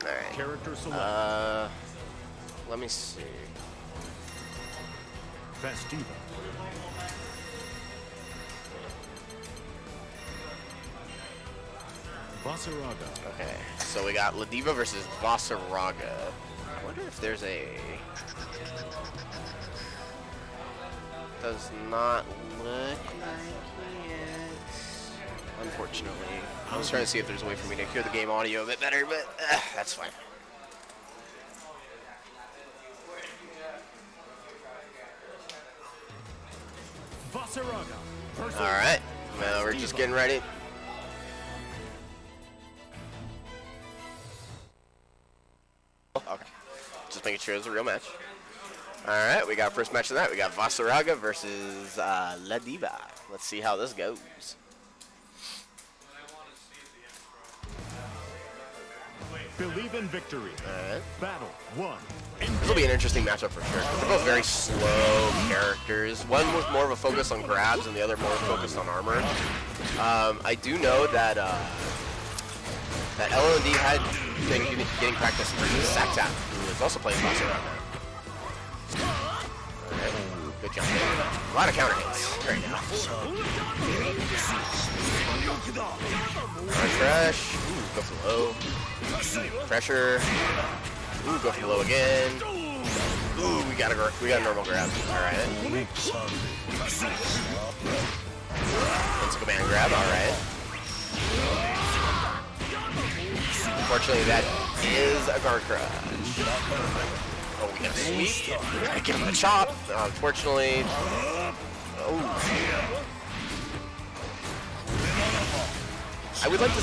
Alright. Character select. Let me see. Festiva. Vasaraga. Okay, so we got Ladiva versus Vasaraga. I wonder if there's a... Does not look like it. Unfortunately. I was trying to see if there's a way for me to hear the game audio a bit better, but that's fine. Vasaraga. Alright, now we're just getting ready. Okay, just making sure it's a real match. Alright, we got first match of that. We got Vasaraga versus Ladiva. Let's see how this goes. Believe in victory. Alright. Battle 1. This will be an interesting matchup for sure. They're both very slow characters. One with more of a focus on grabs and the other more focused on armor. I do know that that L&D had been getting practice versus Saktat, who is also playing Vasaraga. Alright, good jump there. A lot of counter hits right now. Crash. Ooh, go for low. Pressure. Ooh, go for the low again. Ooh, we got a normal grab. Alright. It's a command grab, alright. Unfortunately, that is a guard crush. Oh, we got a sweep. We gotta give him a chop. Unfortunately. Oh. I would like to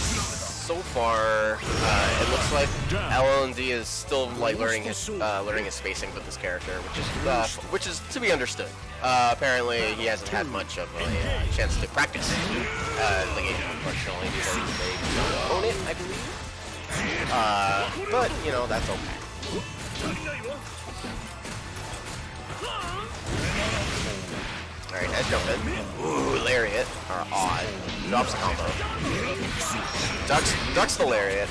so far, it looks like L&D is still like learning his spacing with this character, which is to be understood. Apparently, he hasn't had much of a chance to practice the game, unfortunately, because they don't own it, I believe. But you know, that's okay. Alright, nice jump in. Ooh, lariat, or odd. Drops the combo. Ducks the lariat.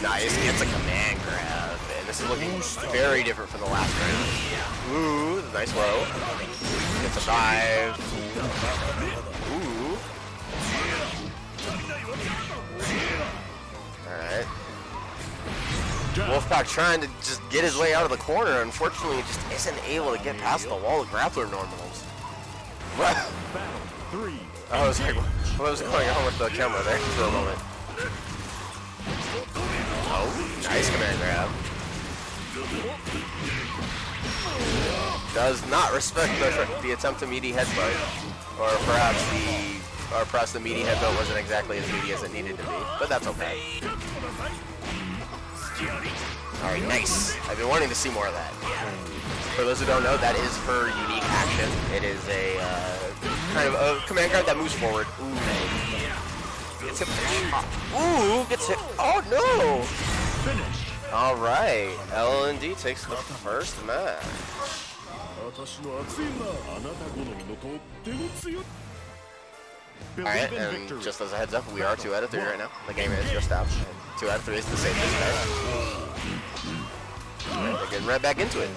Nice, gets a command grab. And this is looking very different from the last round. Ooh, nice low. Gets a dive. Ooh. Alright. Wolfpack trying to just get his way out of the corner. Unfortunately, just isn't able to get past the wall of grappler normals. What? I was like, what was going on with the camera there for a moment? Oh, nice command grab. Does not respect the attempt to meaty headbutt, or perhaps the meaty headbutt wasn't exactly as meaty as it needed to be, but that's okay. Alright, nice. I've been wanting to see more of that. For those who don't know, that is her unique action. It is a kind of a command grab that moves forward. Ooh. Gets hit with a chop. Ooh, gets hit. Oh no! Alright, L&D takes the first match. Alright, and just as a heads up, we are 2 out of 3 right now. The game is just out. 2 out of 3 is the safest bet. Alright, they're getting right back into it.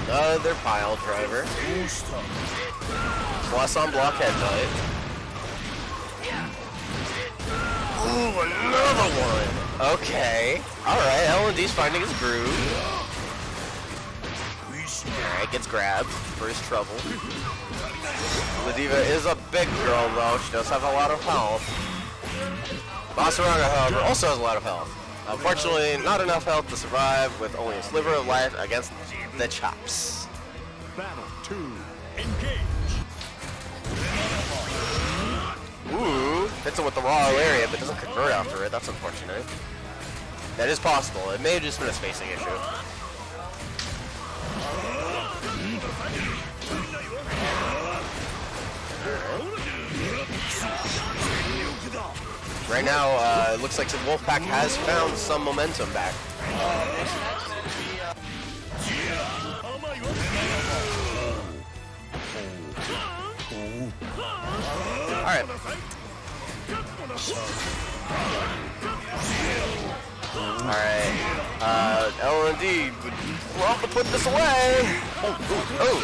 Another pile driver. Plus on block headbutt. Ooh, another one. Okay. Alright, L&D's finding his groove. Alright, gets grabbed for his trouble. Ladiva is a big girl though, she does have a lot of health. Vasaraga, however, also has a lot of health. Unfortunately, not enough health to survive with only a sliver of life against the chops. Battle 2, engage. Ooh, hits him with the raw area, but doesn't convert after it. That's unfortunate. That is possible. It may have just been a spacing issue. Right now, it looks like the Wolfpack has found some momentum back. Alright. Alright. L&D would love to put this away. Oh.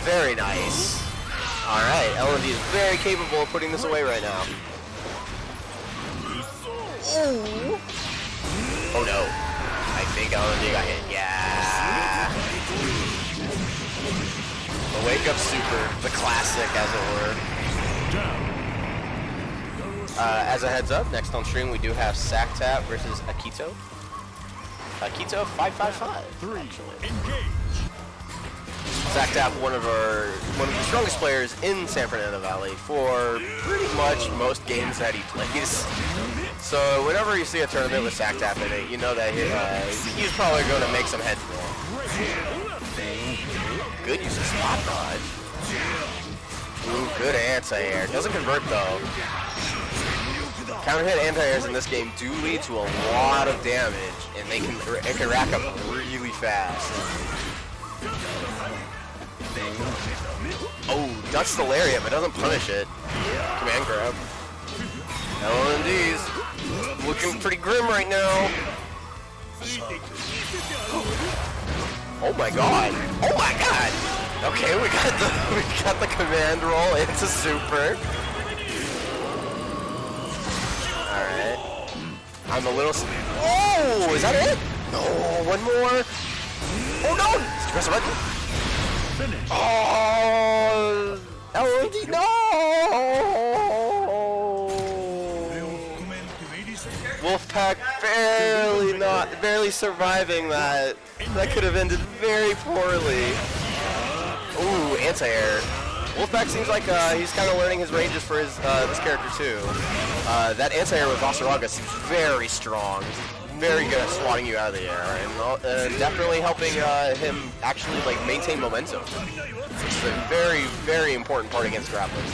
Very nice. Alright, L&D is very capable of putting this away right now. Ooh. Oh no. I think L&D got hit. Yeah. The wake up super. The classic, as it were. As a heads up, next on stream we do have Sactap versus Akito. Akito 555, actually. Sactap, one of the strongest players in San Fernando Valley for pretty much most games that he plays. So whenever you see a tournament with Sactap in it, you know that he's probably going to make some heads roll. Good use of spot dodge. Ooh, good anti-air. Doesn't convert though. Counter hit anti-airs in this game do lead to a lot of damage, and it can rack up really fast. Oh, ducks the lariat, but doesn't punish it. Command grab. L&D's looking pretty grim right now. Oh my god. Oh my god. Okay, we got the command roll into super. Alright. I'm a little... Oh! Is that it? No, one more. Oh no! Press the button. Oh! LOD, no! Wolfpack barely surviving that. That could have ended very poorly. Ooh, anti-air. Wolfpack seems like he's kind of learning his ranges for his this character too. That anti-air with Vasaraga seems very strong, very good at swatting you out of the air, and definitely helping him actually like maintain momentum. It's a very, very important part against grapplers,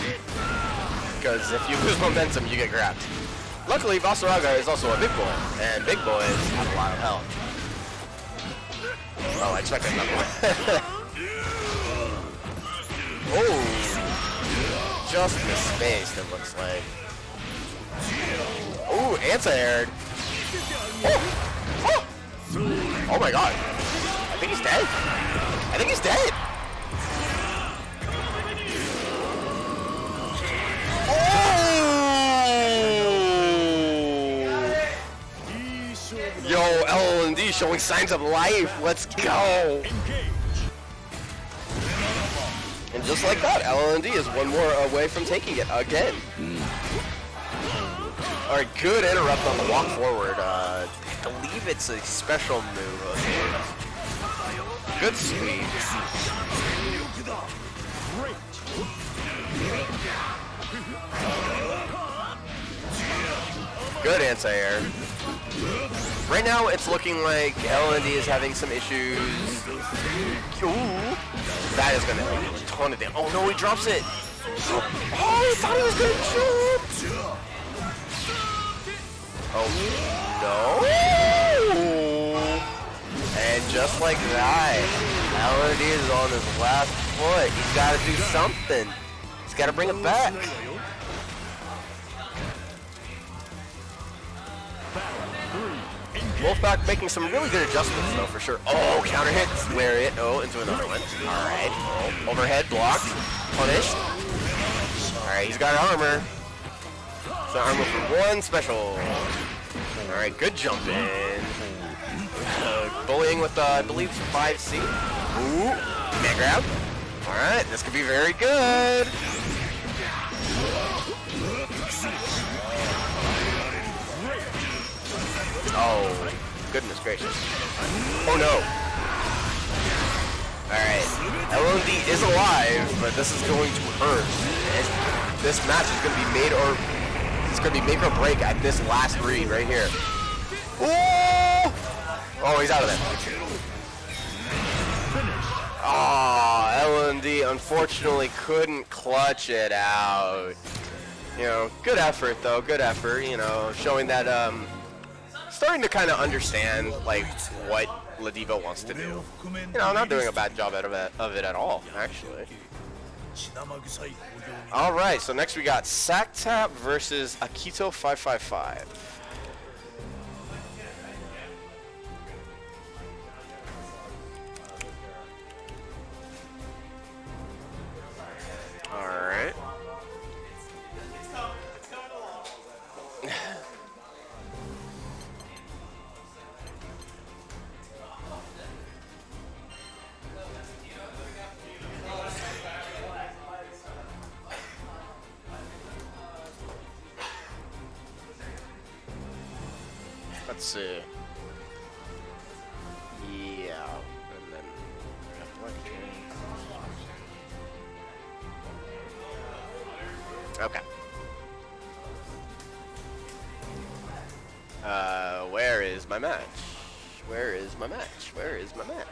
because if you lose momentum, you get grabbed. Luckily, Vasaraga is also a big boy, and big boys have a lot of health. Oh, I expected another one. Oh, just misspaced, it looks like. Ooh, anti-aired. Oh. Oh my god. I think he's dead. I think he's dead. Oh! Yo, L&D showing signs of life. Let's go. And just like that, L&D is one more away from taking it again. Alright, good interrupt on the walk forward. I believe it's a special move of his. Good sweep. Good anti-air. Right now, it's looking like L&D is having some issues. Ooh. That is going to do a ton of damage. Oh no, he drops it. Oh, he thought he was going to shoot. Oh no. And just like that, L&D is on his last foot. He's got to do something. He's got to bring it back. Wolfpack making some really good adjustments though, for sure. Oh, counter hit, lariat. Oh, into another one. Alright. Oh, overhead, blocked, punished. Alright, he's got armor. So armor for one special. Alright, good jump in. Bullying with, I believe, 5C. Ooh, man grab. Alright, this could be very good. Oh, goodness gracious. Oh no. Alright, L&D is alive, but this is going to hurt. And this match is going to be made or... It's going to be make or break at this last read right here. Ooh! Oh, he's out of there. Oh, L&D unfortunately couldn't clutch it out. You know, good effort though, good effort, you know, showing that, starting to kind of understand, like, what Ladiva wants to do. You know, not doing a bad job of it at all, actually. All right, so next we got Sactap versus Akito 555. All right. Let's see. Yeah, and then okay. Where is my match? Where is my match? Where is my match?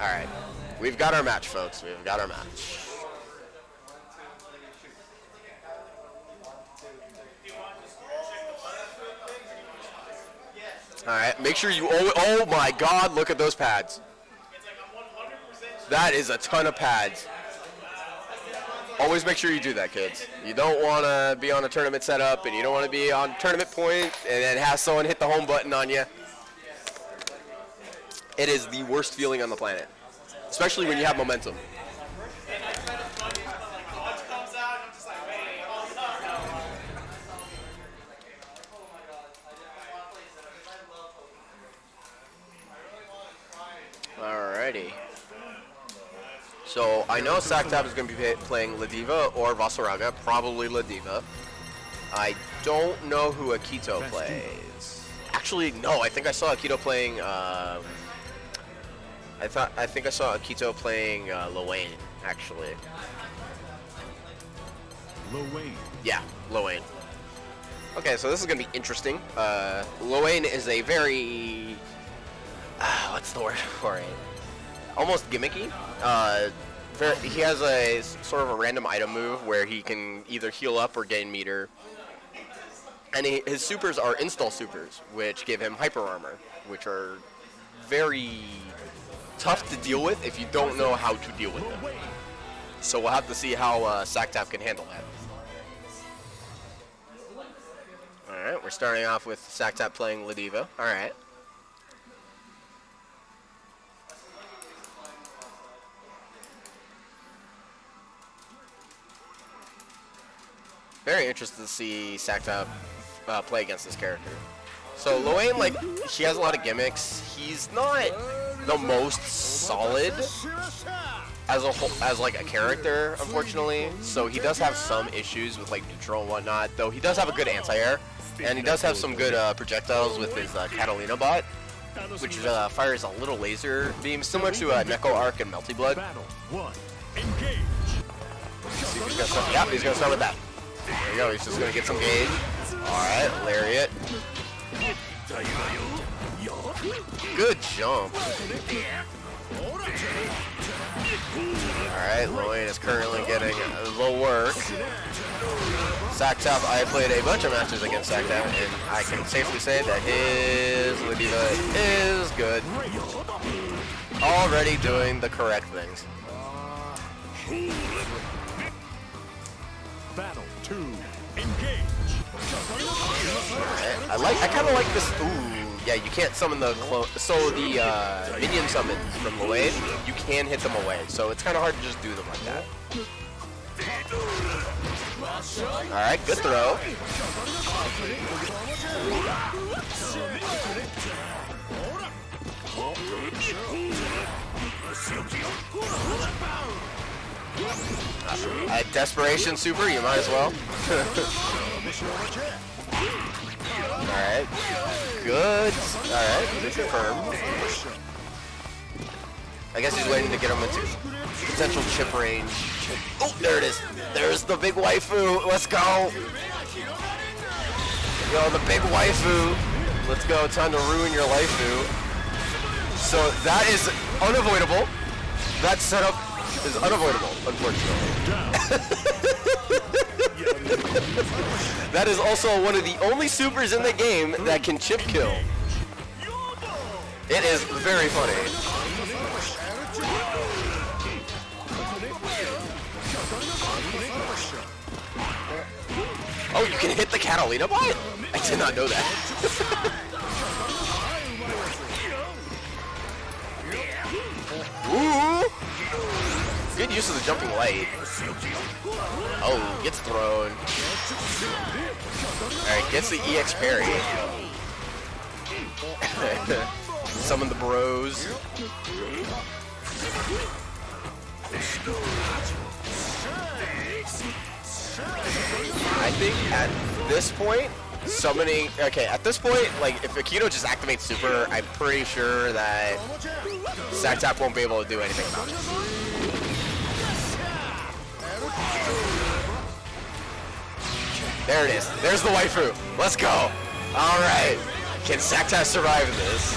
All right, we've got our match, folks. We've got our match. All right, make sure you. Oh my God! Look at those pads. That is a ton of pads. Always make sure you do that, kids. You don't want to be on a tournament setup, and you don't want to be on tournament point, and then have someone hit the home button on you. It is the worst feeling on the planet, especially when you have momentum. Alrighty. So I know Sactap is going to be playing Ladiva or Vasaraga, probably Ladiva. I don't know who Akito plays. Actually, no. I think I saw Akito playing. I think I saw Akito playing Lowain, actually. Lowain. Yeah, Lowain. Okay, so this is gonna be interesting. Lowain is a very what's the word for it? Almost gimmicky. He has a sort of a random item move where he can either heal up or gain meter. And his supers are install supers, which give him hyper armor, which are very tough to deal with if you don't know how to deal with them. So we'll have to see how Sactap can handle that. Alright, we're starting off with Sactap playing Ladiva. Alright. Very interested to see Sactap play against this character. So Lowain, like, she has a lot of gimmicks. He's not the most solid as a whole, as like a character, unfortunately. So he does have some issues with like neutral and whatnot. Though he does have a good anti-air, and he does have some good projectiles with his Catalina bot, which fires a little laser beam similar to Neko Arc and Melty Blood. Yep, he's gonna start with that. There you go. He's just gonna get some gauge. All right, lariat. Good jump. Alright, Lowain is currently getting the work. Sactap, I played a bunch of matches against Sactap, and I can safely say that his Ladiva is good. Already doing the correct things. Battle 2, engage. I kind of like this. Ooh, yeah, you can't summon the clone. So the minion summons from Lowain, you can hit them away. So it's kind of hard to just do them like that. All right, good throw. Desperation super, you might as well. Alright. Good. Alright, good confirm. I guess he's waiting to get him into potential chip range. Oh, there it is. There's the big waifu. Let's go. Yo, the big waifu. Let's go. Time to ruin your waifu. So that is unavoidable. That setup is unavoidable, unfortunately. That is also one of the only supers in the game that can chip kill. It is very funny. Oh, you can hit the Catalina bot? I did not know that. Ooh! Good use of the jumping light. Oh, gets thrown. Alright, gets the EX parry. Summon the bros. I think at this point, summoning... Okay, at this point, like, if Akito just activates super, I'm pretty sure that Saktap won't be able to do anything about it. There it is. There's the waifu. Let's go. Alright. Can Saktap survive this?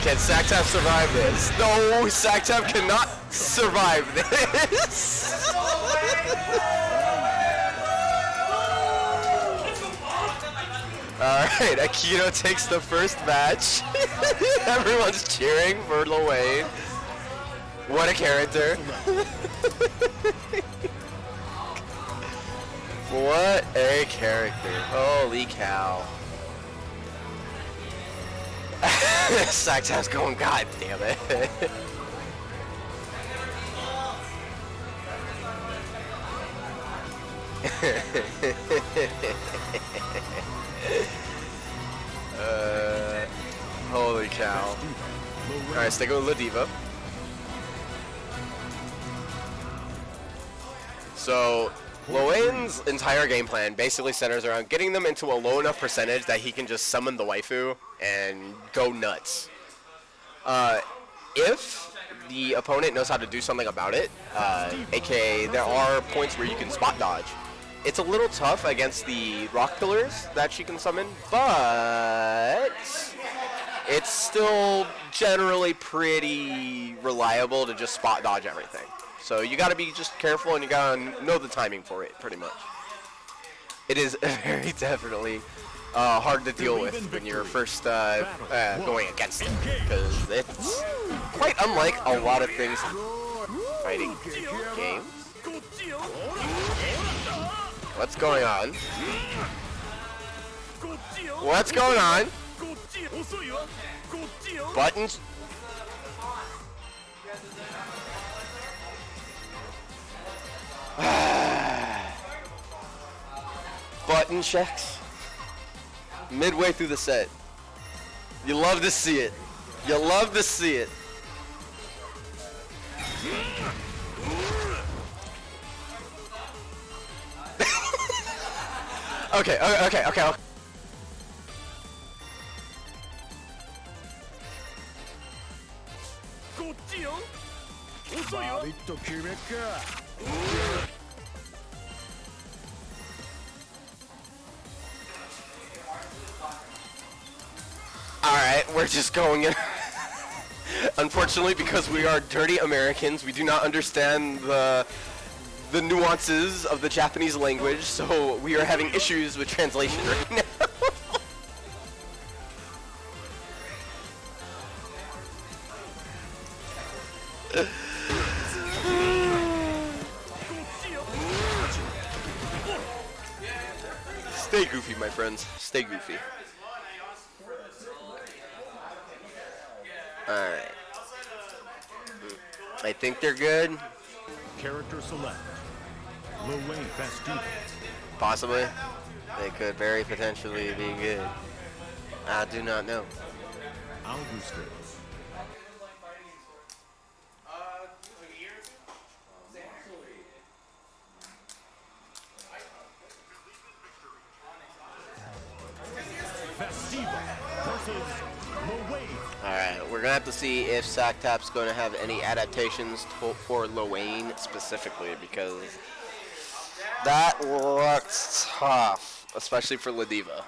Can Saktap survive this? No, Saktap cannot survive this. Alright, Akito takes the first match. Everyone's cheering for Lowain. What a character. What a character. Holy cow. Saktap's going, god damn it. Holy cow. Alright, stick with Ladiva. So, Lowain's entire game plan basically centers around getting them into a low enough percentage that he can just summon the waifu and go nuts. If the opponent knows how to do something about it, aka there are points where you can spot dodge. It's a little tough against the rock pillars that she can summon, but it's still generally pretty reliable to just spot dodge everything. So you gotta be just careful and you gotta know the timing for it, pretty much. It is very definitely hard to deal with when you're first going against it, because it's quite unlike a lot of things fighting games. What's going on? What's going on? Buttons. Button checks. Midway through the set. You love to see it. You love to see it. Okay. Alright, we're just going in. Unfortunately, because we are dirty Americans, we do not understand the nuances of the Japanese language, so we are having issues with translation right now. Stay goofy, my friends. Stay goofy. Alright. I think they're good. Character select. Lowain Fastuba. Possibly. They could very potentially be good. I do not know. Augusto. Alright, we're gonna have to see if Saktap's gonna have any adaptations for Lowain specifically, because that looks tough, especially for Ladiva.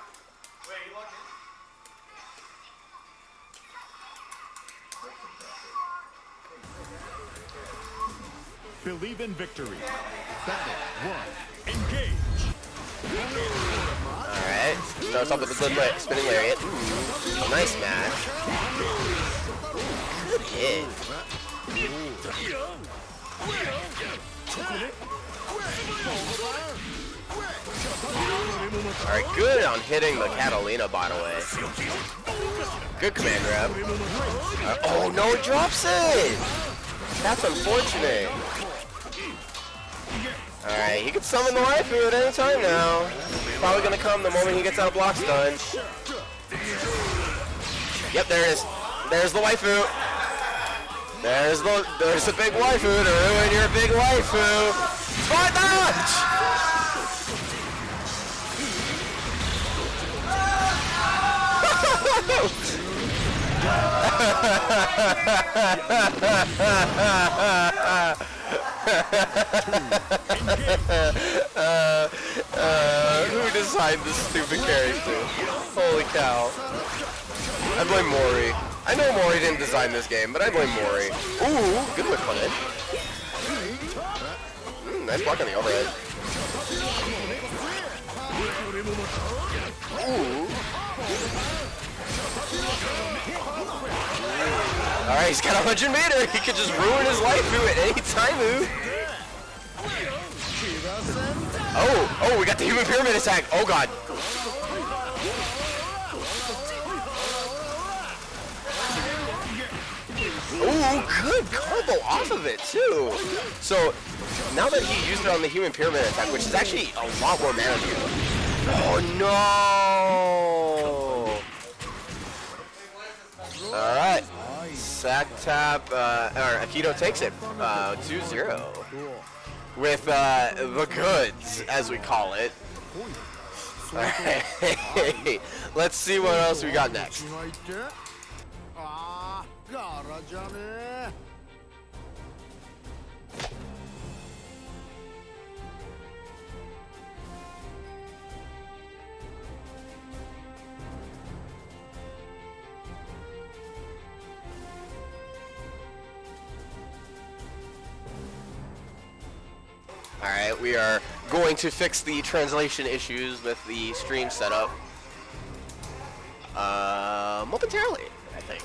Believe in victory. Battle 1. Engage. Alright. Starts off with a good spinning lariat. Ooh. Nice smash. Good hit. Alright, good on hitting the Catalina, by the way. Good command grab. Oh no, it drops it! That's unfortunate. Alright, he can summon the waifu at any time now. Probably gonna come the moment he gets out of blocks done. Yep, there it is. There's the waifu. There's the big waifu to ruin your big waifu. Spot dodge! Who designed this stupid character? Holy cow. I blame Mori. I know Mori didn't design this game, but I blame Mori. Ooh, good whip on it. Nice block on the overhead. Ooh. Alright, he's got 100 meter. He could just ruin his life at any time. Oh, we got the human pyramid attack. Oh god. Ooh, good combo off of it too. So now that he used it on the human pyramid attack, which is actually a lot more mana to him. Oh no! Alright. Sack tap, or Akito takes it 2-0. With the goods, as we call it. Alright. Let's see what else we got next. Alright, we are going to fix the translation issues with the stream setup momentarily, I think.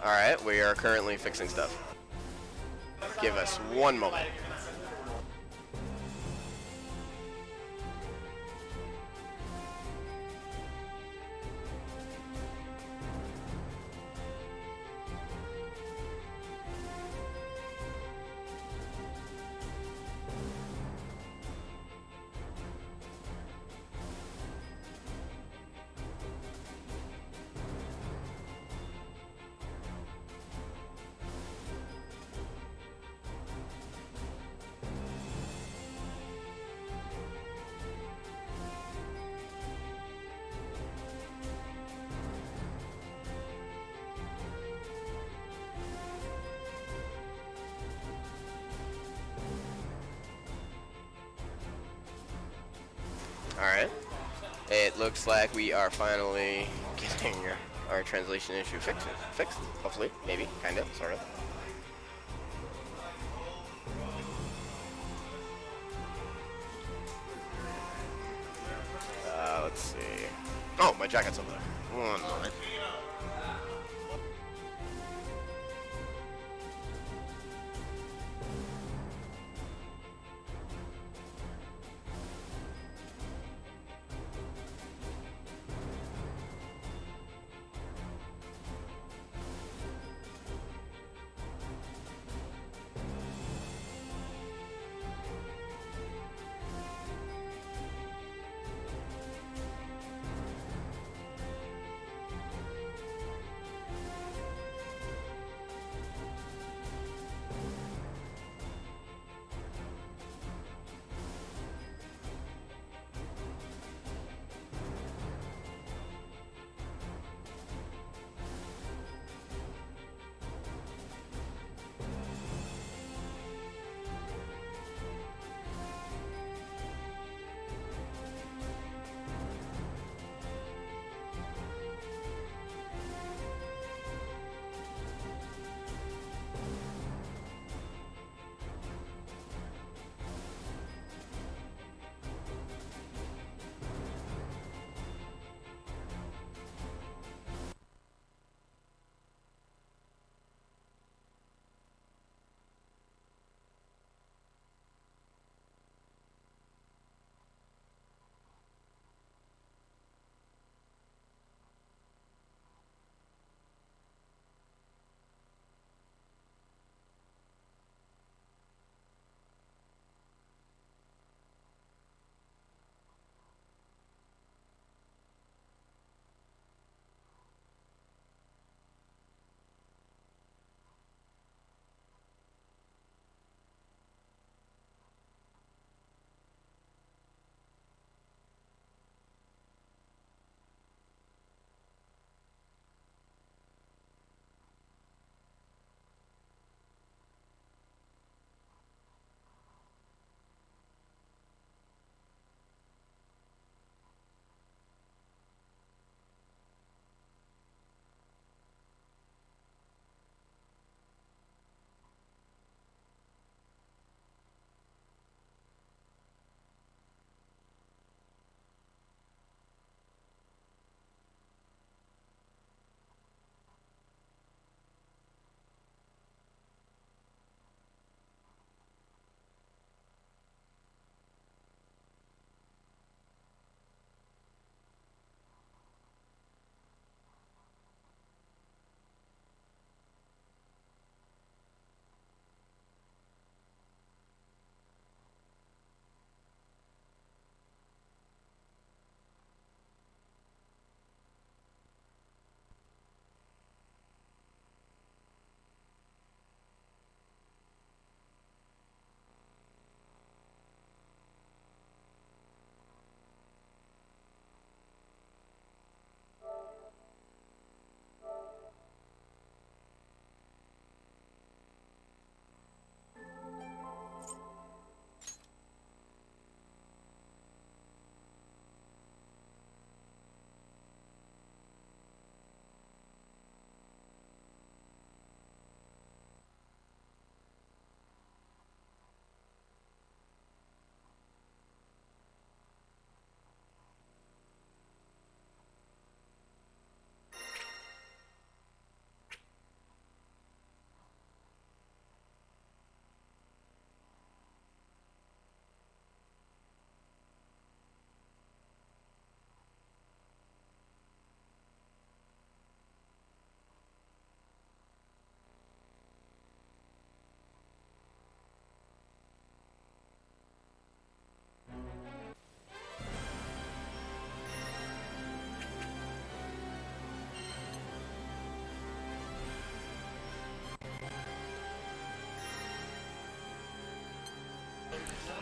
Alright, we are currently fixing stuff. Give us one moment. Alright. It looks like we are finally getting our translation issue fixed. Hopefully. Maybe. Kind of. Sort of. Let's see. Oh, my jacket's over there. One moment.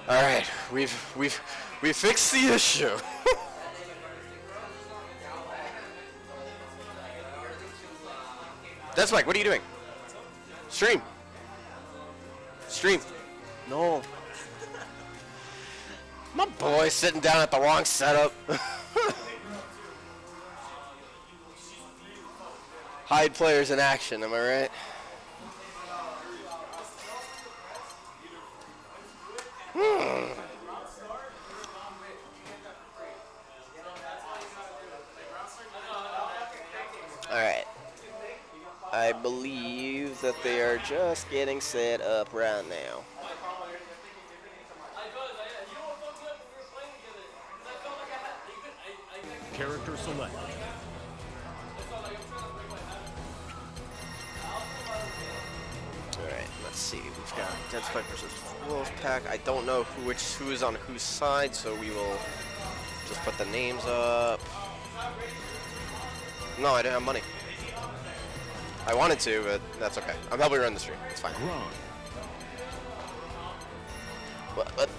All right, we've fixed the issue. That's Mike. What are you doing? Stream. Stream. No. My boy's sitting down at the wrong setup. Hide players in action, am I right? Alright. I believe that they are just getting set up right now. Character select. Alright, let's see. We've got Dead Spike versus Wolfpack. I don't know who is on whose side, so we will just put the names up. No, I didn't have money. I wanted to, but that's okay. I'm helping run the stream. It's fine. What?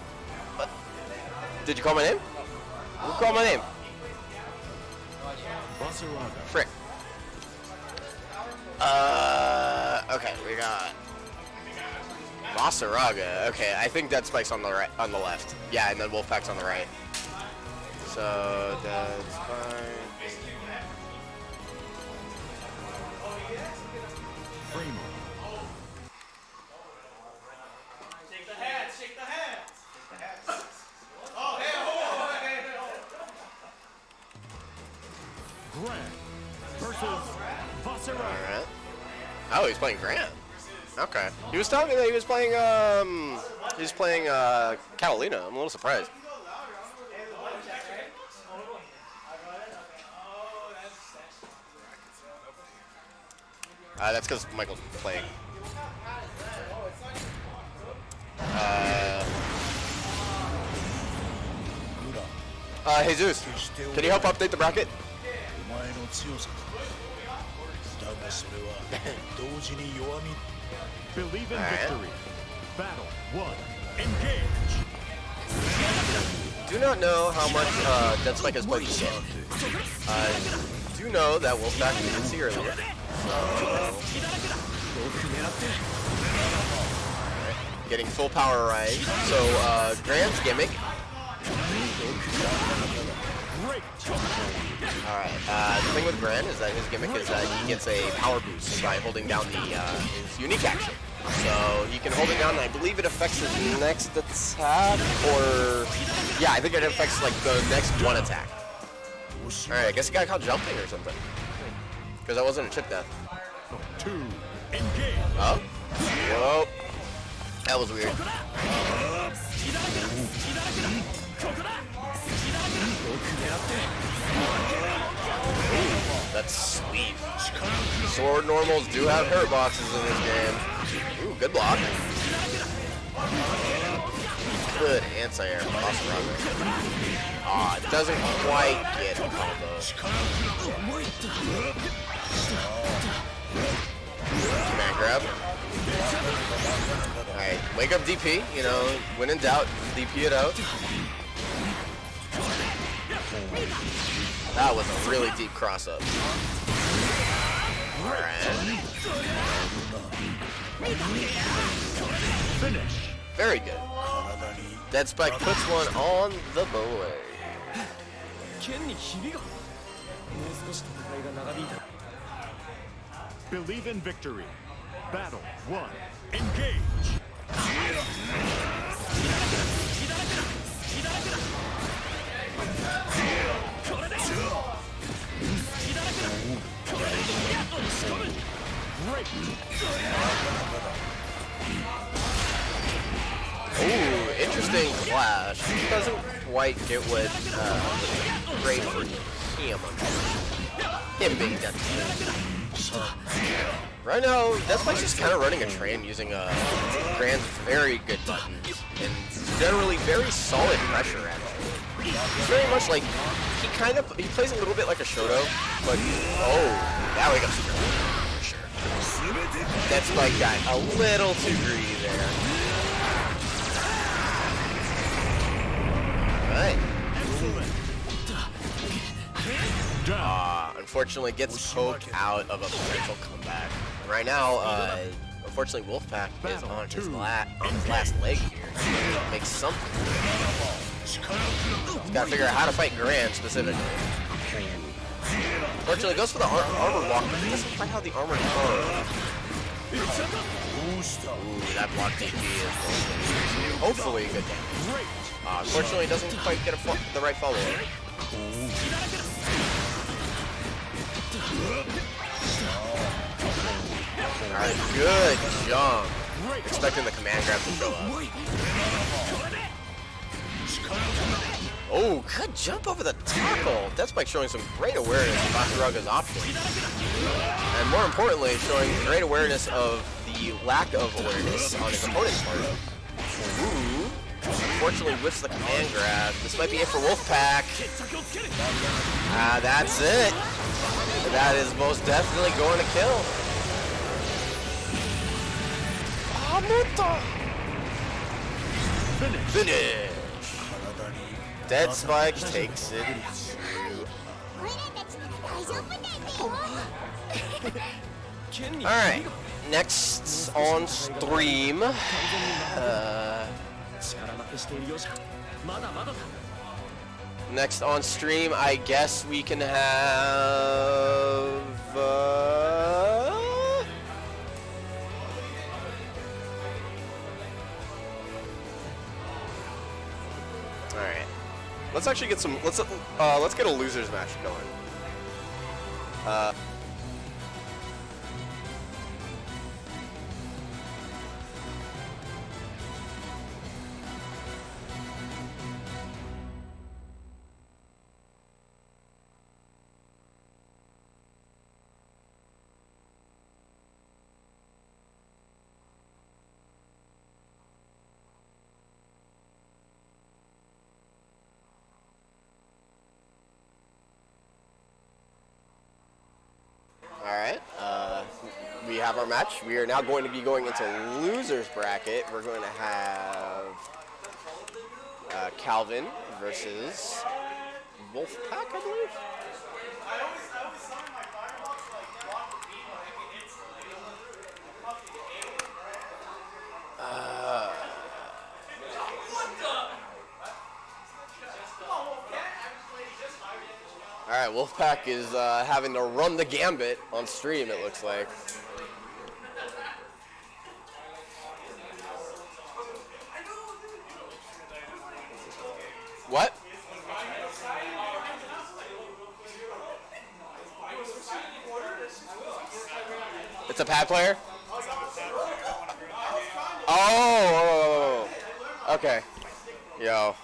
Did you call my name? Who called my name? Frick. Okay, we got Vasaraga. Okay, I think Dead Spike's on the right, on the left. Yeah, and then Wolfpack's on the right. So Dead Spike. Shake the hands, shake the hands. Oh, hey, Grant versus Vasaraga. Alright. Oh, he's playing Grant. Okay. He was telling me that he was playing Catalina. I'm a little surprised. That's because Michael's playing. Jesus, can you help update the bracket? Believe in victory. Battle 1. Engage. Do not know how much Dead Spike has played this game. Do know that Wolfpack didn't see earlier. Getting full power right. So Grand's gimmick. Alright, the thing with Grand is that his gimmick is that he gets a power boost by holding down the his unique action. So he can hold it down, and I believe it affects his next attack, or yeah, I think it affects like the next one attack. Alright, I guess he got caught jumping or something. Because that wasn't a chip death. 2. Engage. Oh? Whoa. That was weird. That's sweet. Sword normals do have hurt boxes in this game. Ooh, good block. Good anti-air. Aw, it doesn't quite get a combo. Man grab. Alright, wake up DP, you know, when in doubt, DP it out. That was a really deep cross-up. Alright. Finish. Very good. Dead Spike puts one on the board. Believe in victory. Battle 1. Engage. Great. Ooh, interesting clash. Doesn't quite get what great for him. Him being dead. Right now, Death Spike's just kind of running a train using Grand's very good buttons and generally very solid pressure actually. It's very much like he plays a little bit like a Shoto, but now he got super for sure. Death Spike got a little too greedy there. unfortunately gets poked out of a potential comeback. And right now, unfortunately, Wolfpack is on his last leg here. Makes something. He's got to figure out how to fight Gran specifically. Unfortunately, goes for the armor walk, but he doesn't quite have the armor core. Ooh, that block DP is hopefully good damage. Unfortunately, doesn't quite get the right follow-up. Alright, good jump. Expecting the command grab to show up. Oh, good jump over the tackle. Death Spike showing some great awareness of Vasuraga's options. And more importantly, showing great awareness of the lack of awareness on his opponent's part. Ooh. Unfortunately whiffs the command grab. This might be it for Wolfpack. That's it. That is most definitely going to kill. Finish. Dead Spike takes it. Alright, next on stream. Next on stream, I guess we can have. Alright. Let's actually get some. Let's get a losers match going. Alright, we have our match. We are now going to be going into losers bracket. We're going to have Calvin versus Wolfpack, I believe. Alright, Wolfpack is having to run the gambit on stream, it looks like. What? It's a pad player? Oh! Okay. Yo.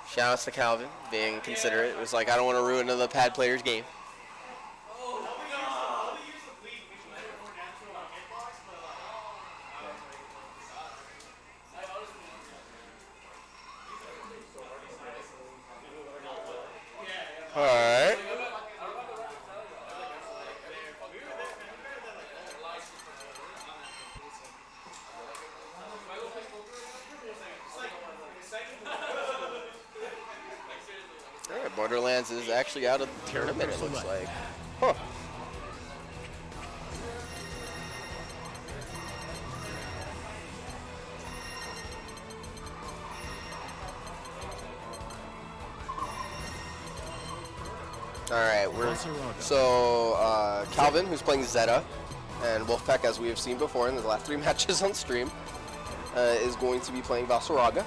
Shout outs to Calvin being considerate. It was like, I don't want to ruin another pad player's game. Alright. Borderlands is actually out of the tournament, it looks like. Huh. Alright, Calvin, who's playing Zeta, and Wolfpack, as we have seen before in the last 3 matches on stream, is going to be playing Vasuraga.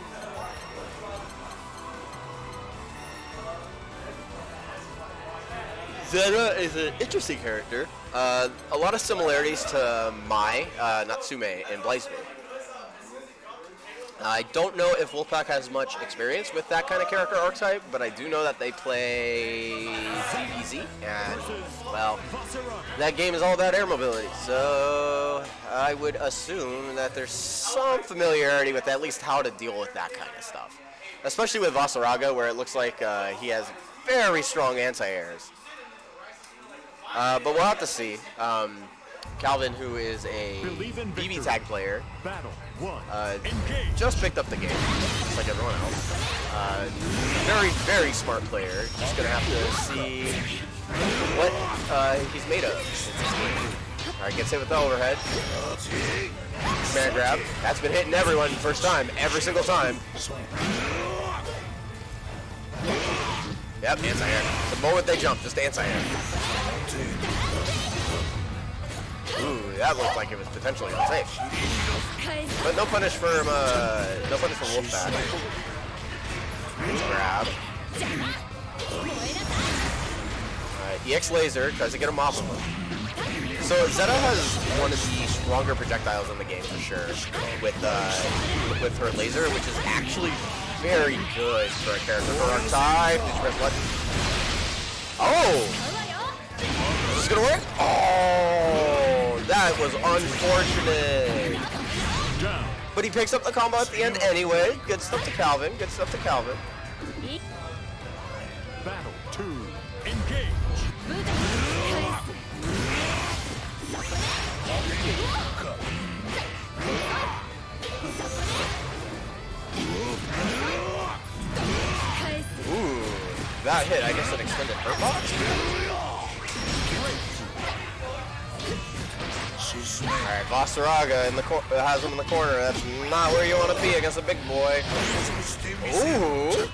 Zeta is an interesting character. A lot of similarities to Mai, Natsume, in BlazBlue. I don't know if Wolfpack has much experience with that kind of character archetype, but I do know that they play DBZ, and, well, that game is all about air mobility, so I would assume that there's some familiarity with at least how to deal with that kind of stuff. Especially with Vasuraga, where it looks like he has very strong anti-airs. But we'll have to see. Calvin, who is a BB tag player, Battle 1. Engage. just picked up the game, just like everyone else. Very, very smart player. Just gonna have to see what he's made of in this game. All right, gets hit with the overhead. Man grab. That's been hitting everyone first time, every single time. Yep, anti-air. The moment they jump, just anti-air. Ooh, that looked like it was potentially unsafe. But no punish from Wolfpack. Grab. Alright, EX laser tries to get him off of him. So Zeta has one of the stronger projectiles in the game for sure, with her laser, which is actually very good for a character for our time. Did you press what? Oh! Is this gonna work? Oh! That was unfortunate. But he picks up the combo at the end anyway. Good stuff to Calvin. Good stuff to Calvin. Battle 2. Engage. Ooh, that hit. I guess an extended hurt box. Alright, Vasaraga in the has him in the corner. That's not where you want to be against a big boy. Ooh.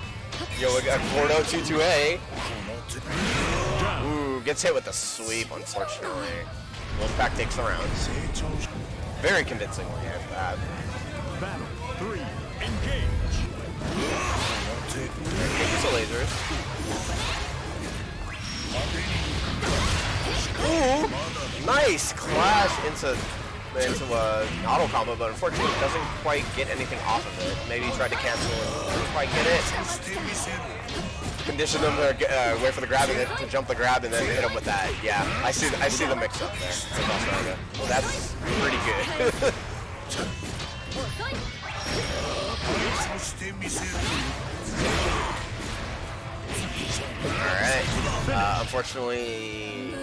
Yo, we got Gordo 2-2A. Ooh, gets hit with the sweep, unfortunately. Wolfpack takes the round. Very convincingly after that. Battle 3. Engage. Use the lasers. Ooh, nice clash into auto combo, but unfortunately it doesn't quite get anything off of it. Maybe he tried to cancel and didn't quite get it. Condition him to wait for the grab and then to jump the grab and then hit him with that. Yeah, I see the mix up there. Well, that's pretty good. Alright. Unfortunately,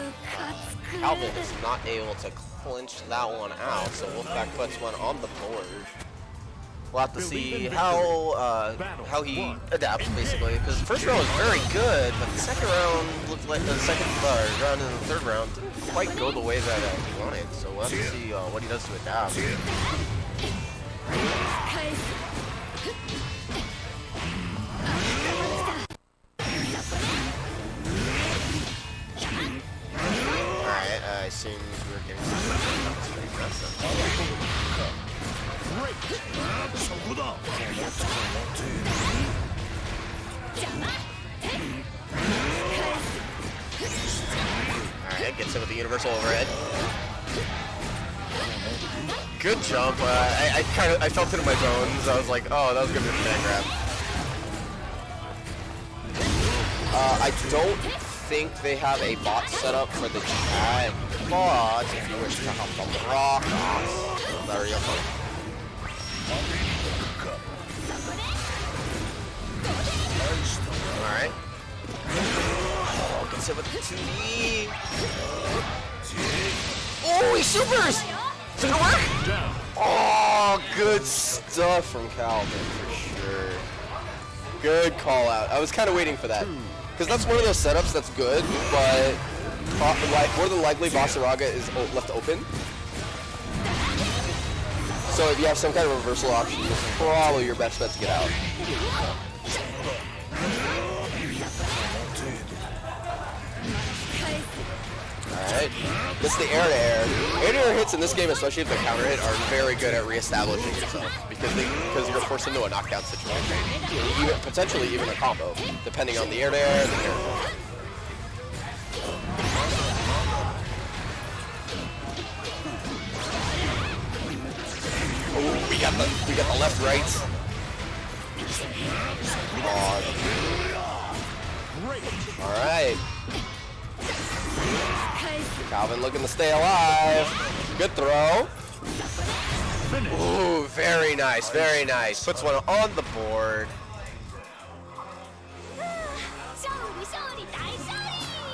Calvin is not able to clinch that one out, so Wolfpack puts one on the board. We'll have to see how he adapts, basically, because the first round was very good, but the second round looked like the second round and the third round didn't quite go the way that he wanted, so we'll have to see what he does to adapt. Alright, it seems we're getting some pretty aggressive. Alright, gets him with the universal overhead. Good jump. I felt it in my bones. I was like, oh, that was good for the man grab. I don't think they have a bot set up for the chat, but if you wish to hop on the rock, there you go. Alright. Oh, gets hit with the 2D. Oh, he supers! Is it gonna work? Oh, good stuff from Calvin for sure. Good call out. I was kind of waiting for that. Because that's one of those setups that's good, but more than likely Vasaraga is left open. So if you have some kind of reversal option, it's probably your best bet to get out. Alright, this is the air-to-air. Air-to-air hits in this game, especially if the counter hit, are very good at reestablishing yourself because you're forced into a knockdown situation. Potentially even a combo, depending on the air-to-air and the air-to-air. Oh, we got the left-right. Alright. Calvin looking to stay alive. Good throw. Ooh, very nice, very nice. Puts one on the board.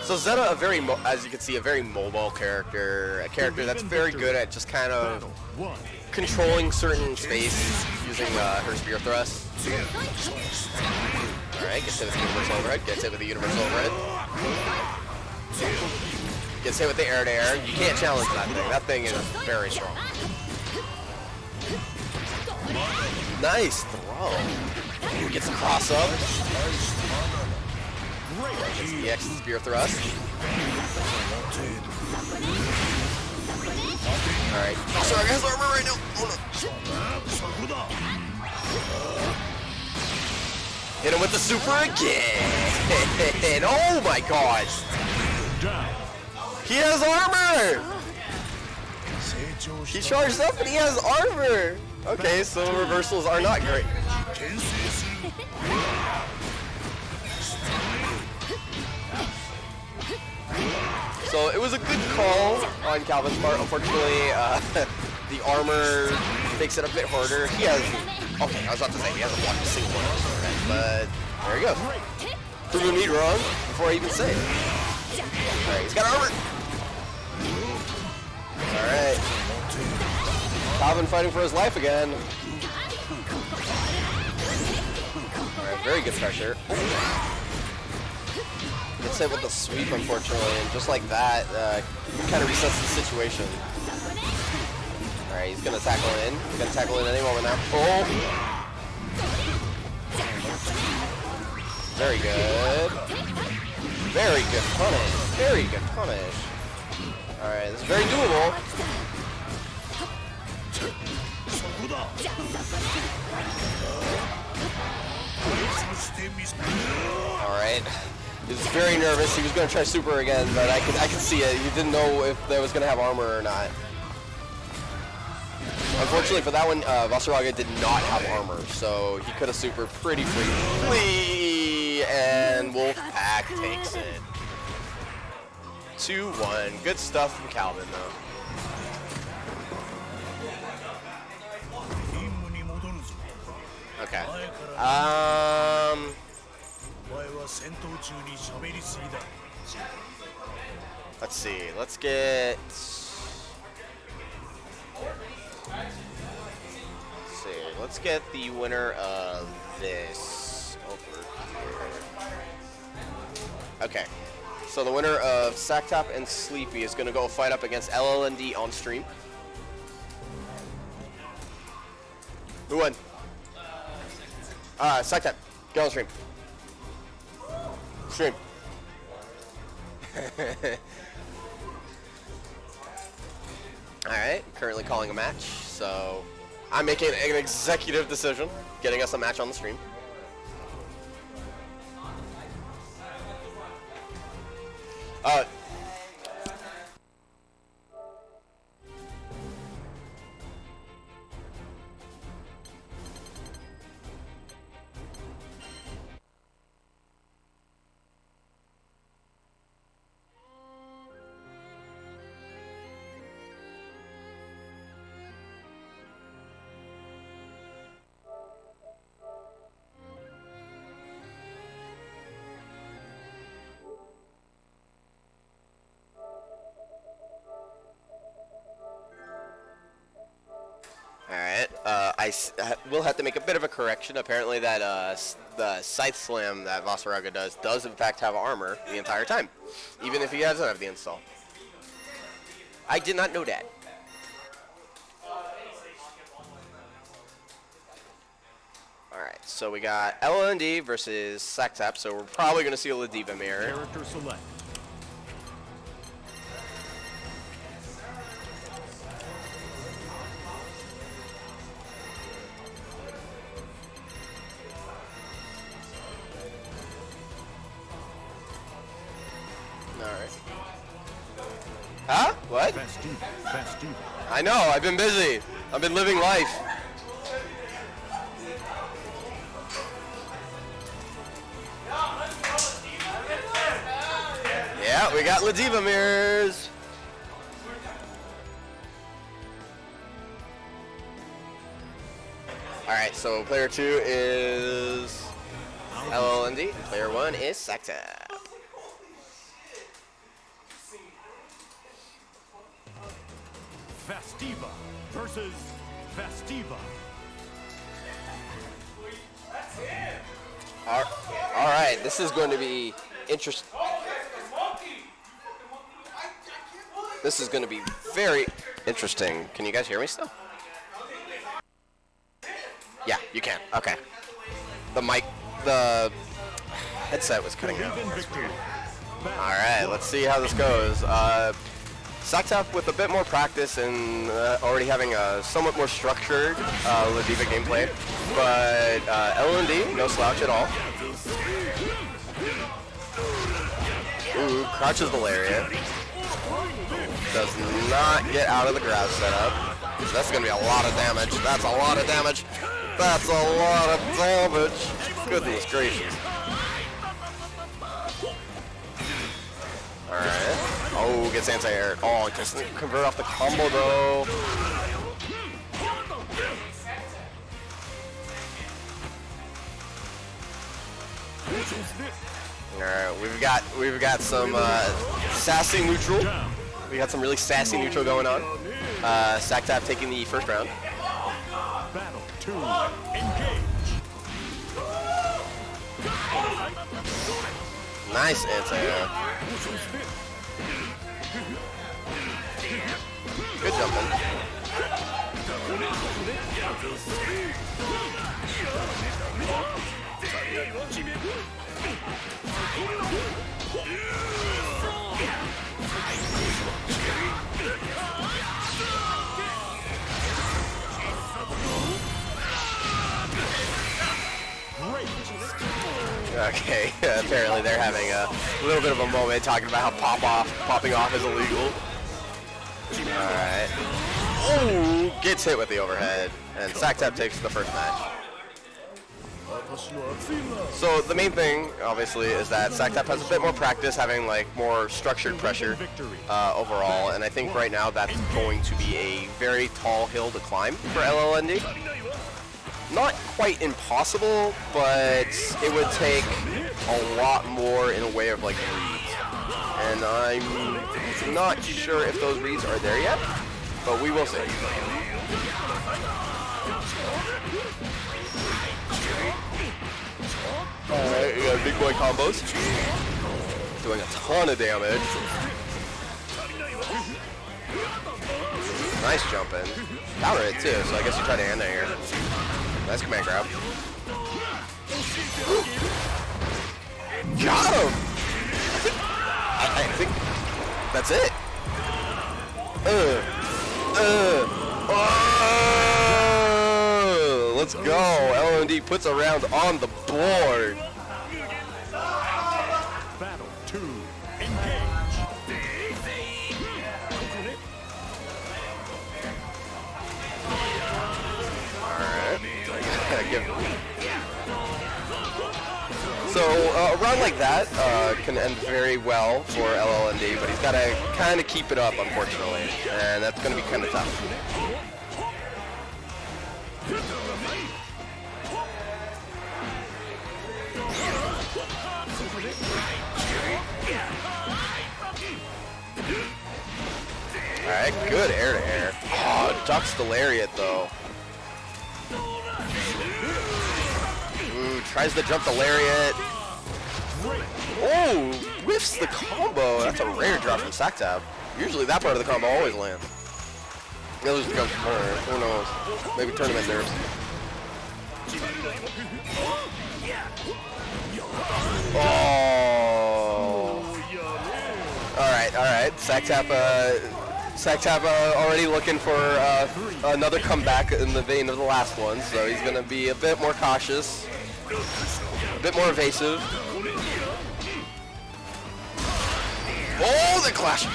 So Zeta, as you can see, a very mobile character, a character that's very good at just kind of Battle 1. controlling certain space using her spear thrust. Alright, gets hit with the universal overhead, gets hit with the universal overhead. Gets hit with the air to air. You can't challenge that thing. That thing is very strong. Nice throw. Gets a cross up. Gets the EX spear thrust. Alright. Oh, sorry, I has armor right now. Oh no. Hit him with the super again. Oh my god. He has armor. He charged up and he has armor. Okay, so reversals are not great. So it was a good call on Calvin's part. Unfortunately, the armor makes it a bit harder. He has, okay, I was about to say he hasn't blocked a single one of those already, but there you go. Proving me wrong before I even say it. Alright, he's got armor. Alright. Calvin fighting for his life again. Alright, very good pressure. Gets hit with the sweep, unfortunately, and just like that, kind of resets the situation. Alright, he's gonna tackle in. He's gonna tackle in any moment now. Oh! Very good. Very good punish. Very good punish. Alright, this is very doable. Alright. He was very nervous. He was going to try super again, but I could see it. He didn't know if there was going to have armor or not. Unfortunately for that one, Vasaraga did not have armor, so he could have super pretty freely. And Wolfpack takes it. 2-1. Good stuff from Calvin, though. Okay. Let's see. Let's get. Let's get the winner of this over here. Okay. So the winner of Sacktop and Sleepy is going to go fight up against LLND on stream. Who won? Sacktop. Get on stream. Stream. Alright, currently calling a match, so I'm making an executive decision, getting us a match on the stream. I will have to make a bit of a correction. Apparently that the Scythe Slam that Vasaraga does in fact have armor the entire time, even if he doesn't have the install. I did not know that. Alright, so we got LND versus Sacktop, so we're probably going to see a Ladiva mirror. Character select. Huh? What? Fast I know, I've been busy. I've been living life. Yeah, we got Ladiva mirrors. Alright, so player 2 is LLND, player 1 is Sacktop. Festiva versus Festiva. All right, this is going to be interesting. This is going to be very interesting. Can you guys hear me still? Yeah, you can. Okay. The headset was cutting out. All right, let's see how this goes. Saktap with a bit more practice and already having a somewhat more structured Ladiva gameplay, but L&D, no slouch at all. Ooh, crouches the lariat. Does not get out of the grab setup. That's going to be a lot of damage. That's a lot of damage. That's a lot of damage. Goodness gracious. Alright. Oh, gets anti-air. Oh, just convert off the combo though. Alright, we've got some sassy neutral. We got some really sassy neutral going on. Saktap taking the first round. Battle 2, engage. Nice anti-air. Good jumping. Okay, apparently they're having a little bit of a moment talking about how popping off is illegal. Alright. Oh, gets hit with the overhead, and Saktap takes the first match. So the main thing, obviously, is that Saktap has a bit more practice, having like more structured pressure overall, and I think right now that's going to be a very tall hill to climb for LLND. Not quite impossible, but it would take a lot more in a way of like reads. And I'm not sure if those reads are there yet, but we will see. Alright, we got big boy combos. Doing a ton of damage. Nice jumping. Counter it too, so I guess you try to end it here. Nice command grab. Got him! I think that's it. Let's go. L&D puts a round on the board. Battle 2, engage. Alright. So a round like that can end very well for LLND, but he's got to kind of keep it up, unfortunately, and that's going to be kind of tough. Alright, good air to air. Oh, ducks the lariat though. Ooh, tries to jump the lariat. Oh, whiffs the combo. That's a rare drop from Saktap. Usually that part of the combo always lands. It just becomes more. Who knows? Maybe tournament nerves. Oh. Alright. Saktap already looking for another comeback in the vein of the last one, so he's going to be a bit more cautious, a bit more evasive. Oh, the clash!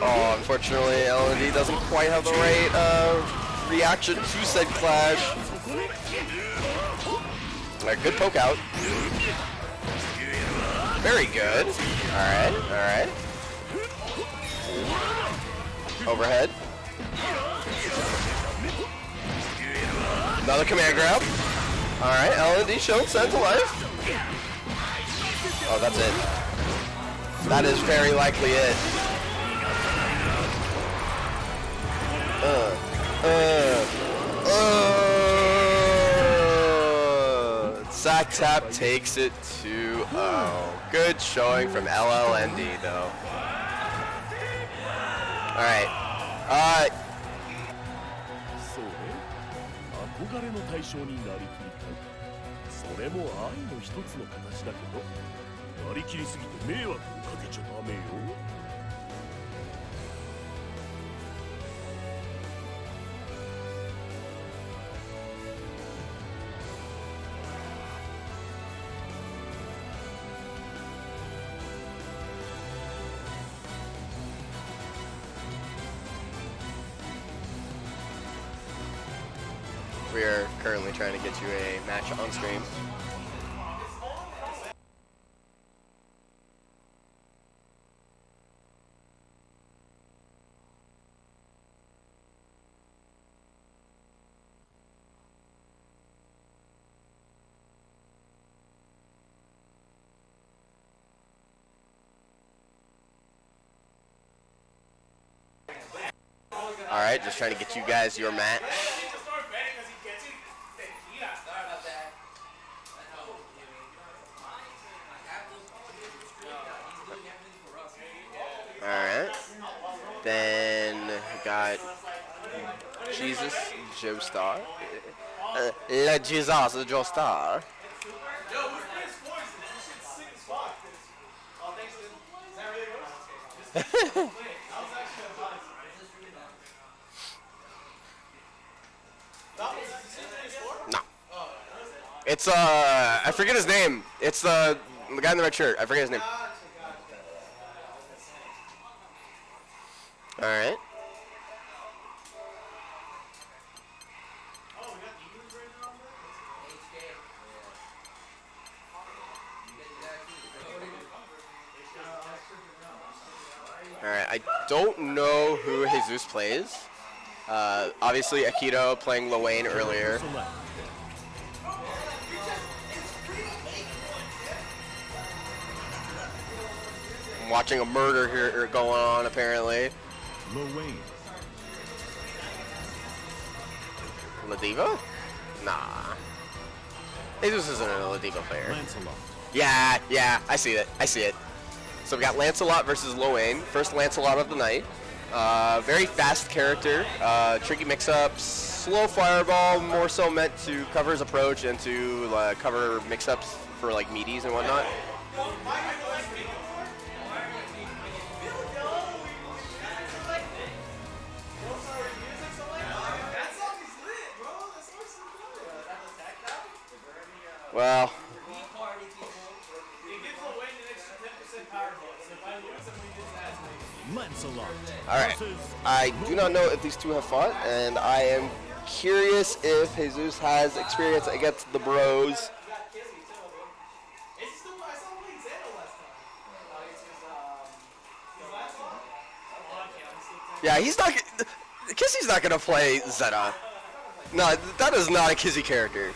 Oh, unfortunately, L&D doesn't quite have the right reaction to said clash. Alright, good poke out. Very good. Alright. Overhead. Another command grab. Alright, L&D showing sense of life. Oh, that's it. That is very likely it. Sack Tap takes it 2-0. Good showing from LLND though. Alright. そうね。憧れの対象になりきりたい。それも愛の一つの形だけど、なりきりすぎて迷惑をかけちゃダメよ。We are currently trying to get you a match on stream. Alright, just trying to get you guys your match. Alright. Then we got Jesus Joestar. Le Jesus Joestar. No. It's I forget his name. It's the guy in the red shirt. I forget his name. All right. All right. I don't know who Jesus plays. Obviously, Akito playing Lowain earlier. I'm watching a murder here going on, apparently. Lowain. Ladiva? Nah. Jesus isn't a Ladiva player. Lancelot. Yeah, I see it. So we got Lancelot versus Lowain. First Lancelot of the night. Very fast character. Tricky mix-ups. Slow fireball, more so meant to cover his approach and to cover mix-ups for like meaties and whatnot. Well, alright, I do not know if these two have fought, and I am curious if Jesus has experience against the bros. Yeah, he's not, Kissy's not going to play Zeta. No, that is not a Kizzy character.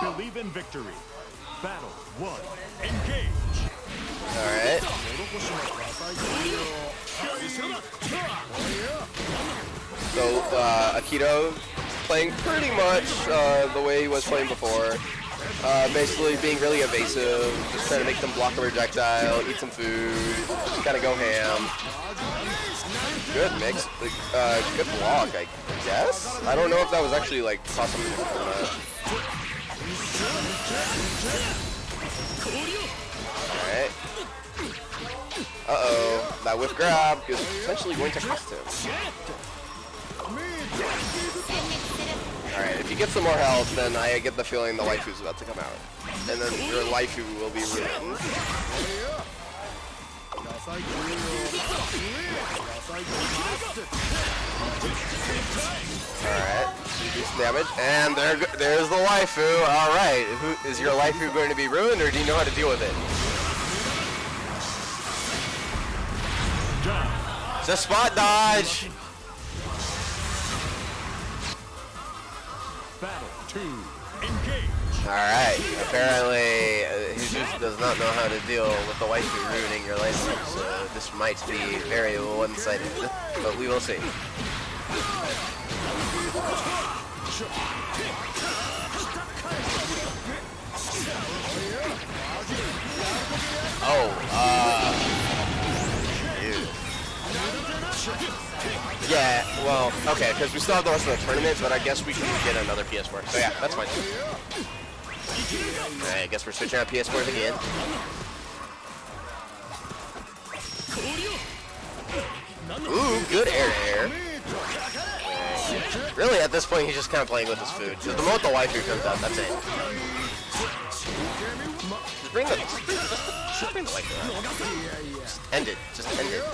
Believe in victory. Battle 1. Engage. Alright. So, Akito playing pretty much the way he was playing before. Basically being really evasive, just trying to make them block a projectile, eat some food, just kind of go ham. Good mix, good block, I guess? I don't know if that was actually like awesome or not. Alright. Uh-oh, that whiff grab is potentially going to cost him. Alright, if you get some more health, then I get the feeling the waifu's about to come out. And then your waifu will be ruined. Alright, reduce damage, and there's the waifu. Alright, is your waifu going to be ruined, or do you know how to deal with it? It's a spot dodge! Battle 2. Engage. Alright, apparently he just does not know how to deal with the waifu ruining your license, so this might be very one-sided, but we will see. Dude. Yeah, well, okay, because we still have the rest of the tournament, but I guess we can get another PS4. So yeah, that's fine. Alright, I guess we're switching out PS4s again. Ooh, good air. Really, at this point, he's just kind of playing with his food. Because the moment the waifu comes out, that's it. Just bring the waifu out. Just end it. Just end it.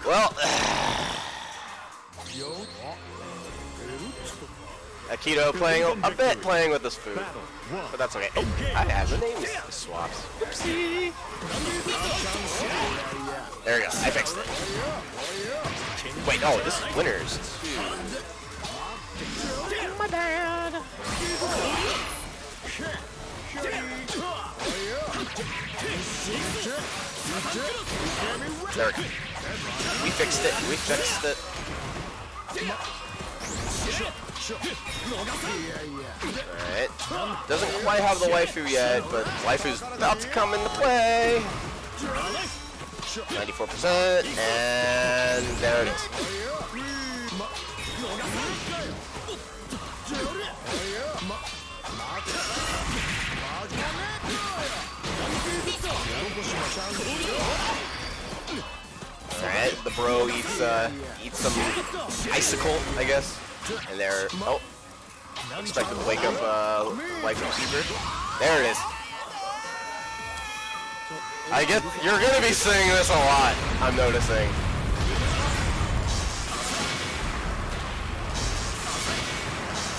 Well, Akito playing with his food, but that's okay. Oh, I have the name swaps. Oopsie. There we go. I fixed it. Wait, oh, this is winners. My bad. There we go. We fixed it. We fixed it. Alright. Doesn't quite have the waifu yet, but waifu's about to come into play. 94%, and there it is. Alright, the bro eats some icicle, I guess. And they're expected to wake up waifu super. There it is. I get you're gonna be seeing this a lot, I'm noticing.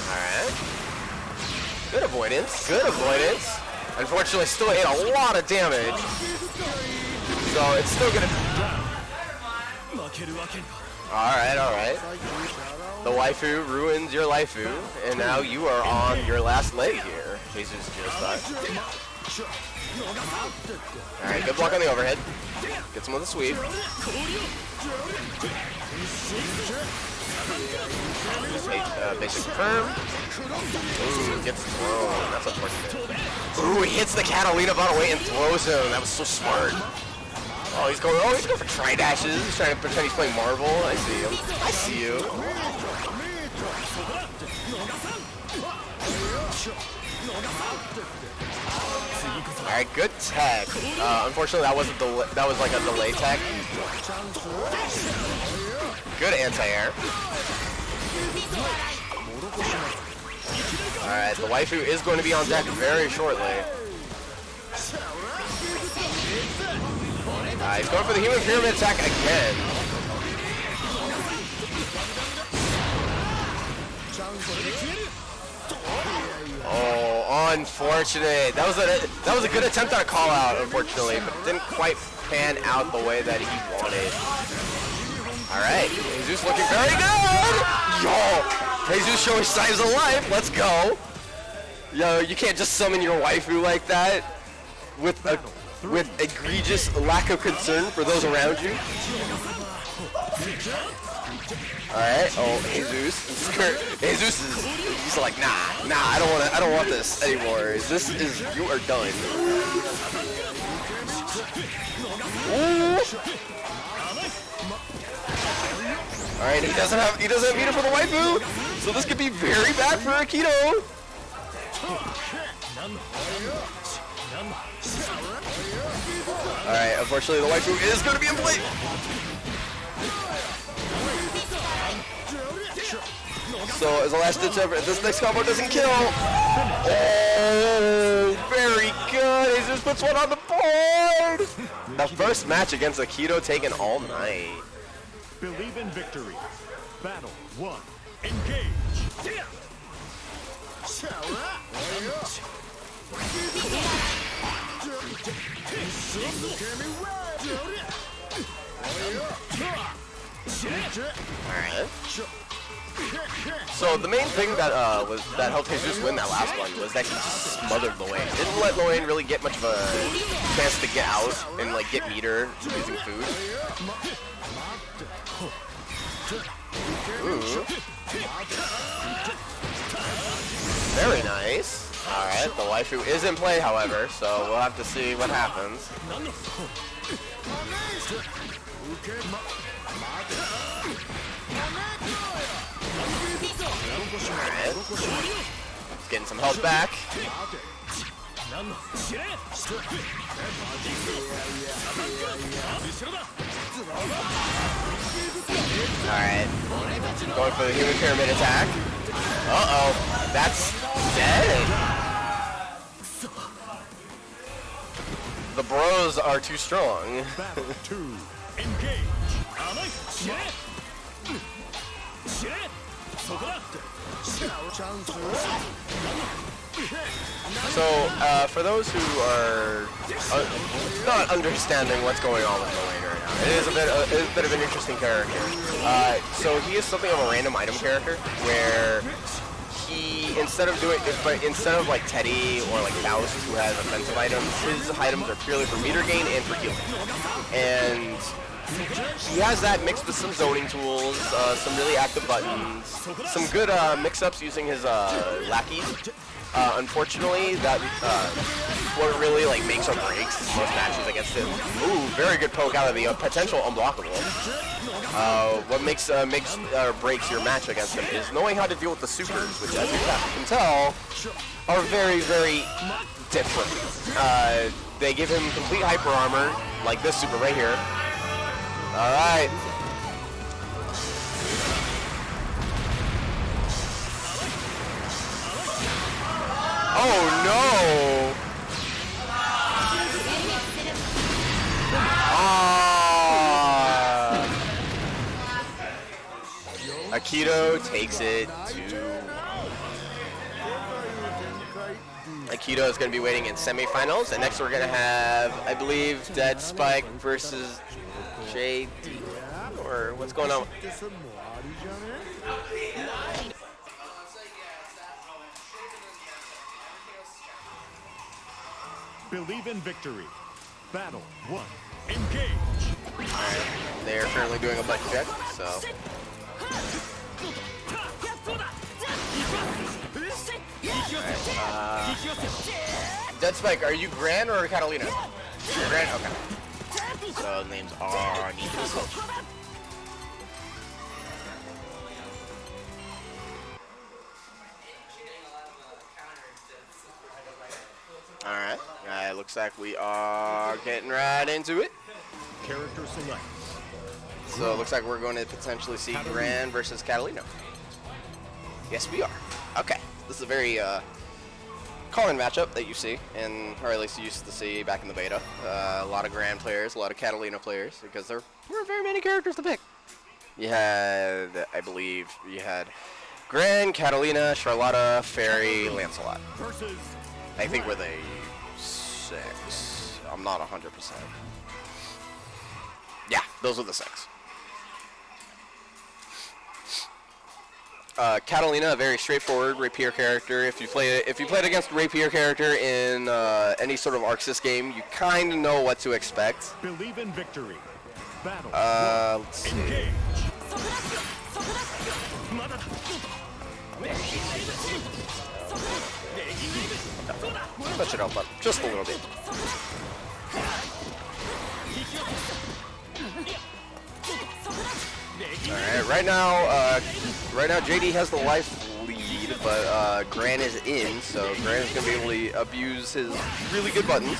Alright. Good avoidance, good avoidance. Unfortunately still ate a lot of damage. So it's still gonna Alright. The waifu ruins your waifu, and now you are on your last leg here. Jesus just died. Alright, good block on the overhead. Gets him with a sweep. Basic confirm. Ooh, gets thrown. That's unfortunate. Ooh, he hits the Catalina bottom weight and throws him. That was so smart. Oh, he's going for try dashes. He's trying to pretend he's playing Marvel. I see him. I see you. Alright, good tech. Unfortunately, that was like a delay tech. Good anti-air. Alright, the waifu is going to be on deck very shortly. He's going for the human pyramid attack again. Oh, unfortunate. That was a good attempt at a call out, unfortunately, but it didn't quite pan out the way that he wanted. Alright, Jesus looking very good! Yo! Jesus showing signs of life, let's go! Yo, you can't just summon your waifu like that with egregious lack of concern for those around you. Alright, oh, Jesus is he's like, nah, I don't want this anymore. You are done. Ooh. Alright, he doesn't have meter for the waifu, so this could be very bad for Akito. Alright, unfortunately the waifu is going to be in play. So as a last ditch effort, if this next combo doesn't kill. Oh, very good. Jesus puts one on the board. The first match against Akito taken all night. Believe in victory. Battle 1. Engage. Alright. So the main thing that that helped Jesus win that last one was that he just smothered Loane. Didn't let Loane really get much of a chance to get out and like get meter using food. Ooh. Very nice. Alright, the waifu is in play, however, so we'll have to see what happens. Alright. Getting some health back. Alright. Going for the human pyramid attack. Uh-oh. That's dead. The bros are too strong. So, for those who are not understanding what's going on with Mullane right now, it is a bit of an interesting character. So he is something of a random item character, where he, instead of like Teddy or like Faust, who has offensive items, his items are purely for meter gain and for healing. And he has that mixed with some zoning tools, some really active buttons, some good mix-ups using his lackeys. Unfortunately, that what really like makes or breaks most matches against him. Ooh, very good poke out of the potential unblockable. What makes or breaks your match against him is knowing how to deal with the supers, which, as you can tell, are very, very different. They give him complete hyper armor, like this super right here. All right. Oh no! Aikido takes it to... Aikido is going to be waiting in semifinals, and next we're going to have, I believe, Dead Spike versus JD, or what's going on? Believe in victory. Battle 1. Engage. Alright, they're currently doing a button check, so... Alright, Dead Spike, are you Gran or Catalina? You're Gran? Okay. So names are Nita. Alright, looks like we are getting right into it. Character select. So it looks like we're going to potentially see Gran versus Catalina. Yes, we are. Okay, this is a very common matchup that you see, or at least you used to see back in the beta. A lot of Gran players, a lot of Catalina players, because there weren't very many characters to pick. You had, I believe, Gran, Catalina, Charlotta, Fairy, Lancelot. I think we're the 6. I'm not 100%. Yeah, those are the 6. Catalina, a very straightforward rapier character. If you played against a rapier character in any sort of Arxis game, you kind of know what to expect. Believe in victory. Battle. Let's see. That should help out just a little bit. Alright, right now JD has the life lead, but Gran is in, so Gran is going to be able to abuse his really good buttons.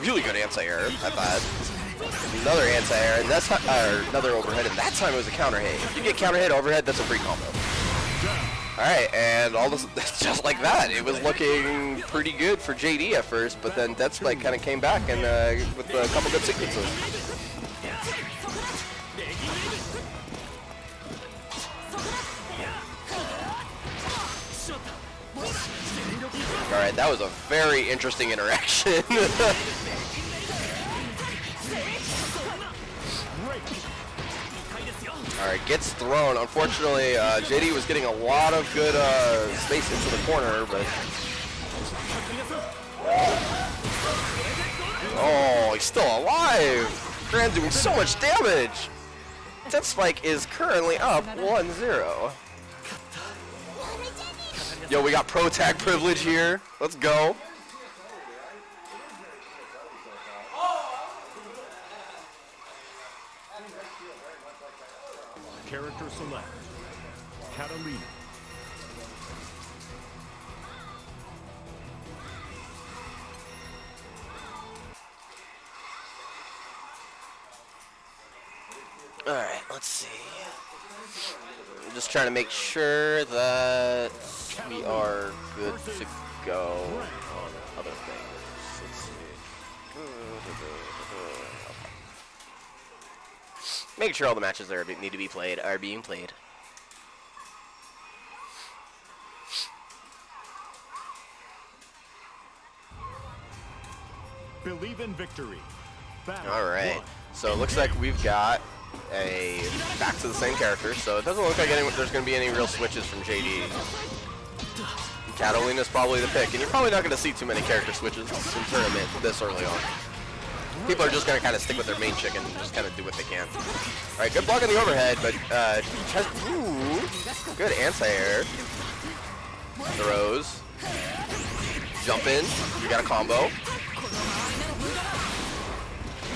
Really good anti-air at that. Another anti-air, and that's another overhead, and that time it was a counter hit. If you get counter hit overhead, that's a free combo. Alright, and all this, just like that, it was looking pretty good for JD at first, but then Dead Spike kind of came back and with a couple good sequences. Alright, that was a very interesting interaction. Alright, gets thrown. Unfortunately, JD was getting a lot of good space into the corner, but... Oh, he's still alive! Gran doing so much damage! Deathspike is currently up 1-0. Yo, we got pro tag privilege here. Let's go. Character select. Catalina. Alright, let's see. I'm just trying to make sure that we are good to go on other things. Let's see. Making sure all the matches that need to be played are being played. Believe in victory. Alright, so it looks like we've got a back to the same character, so it doesn't look like there's going to be any real switches from JD. Catalina's probably the pick, and you're probably not going to see too many character switches in tournament this early on. People are just going to kind of stick with their main chick and just kind of do what they can. Alright, good block on the overhead, but good anti-air. Throws. Jump in. You got a combo.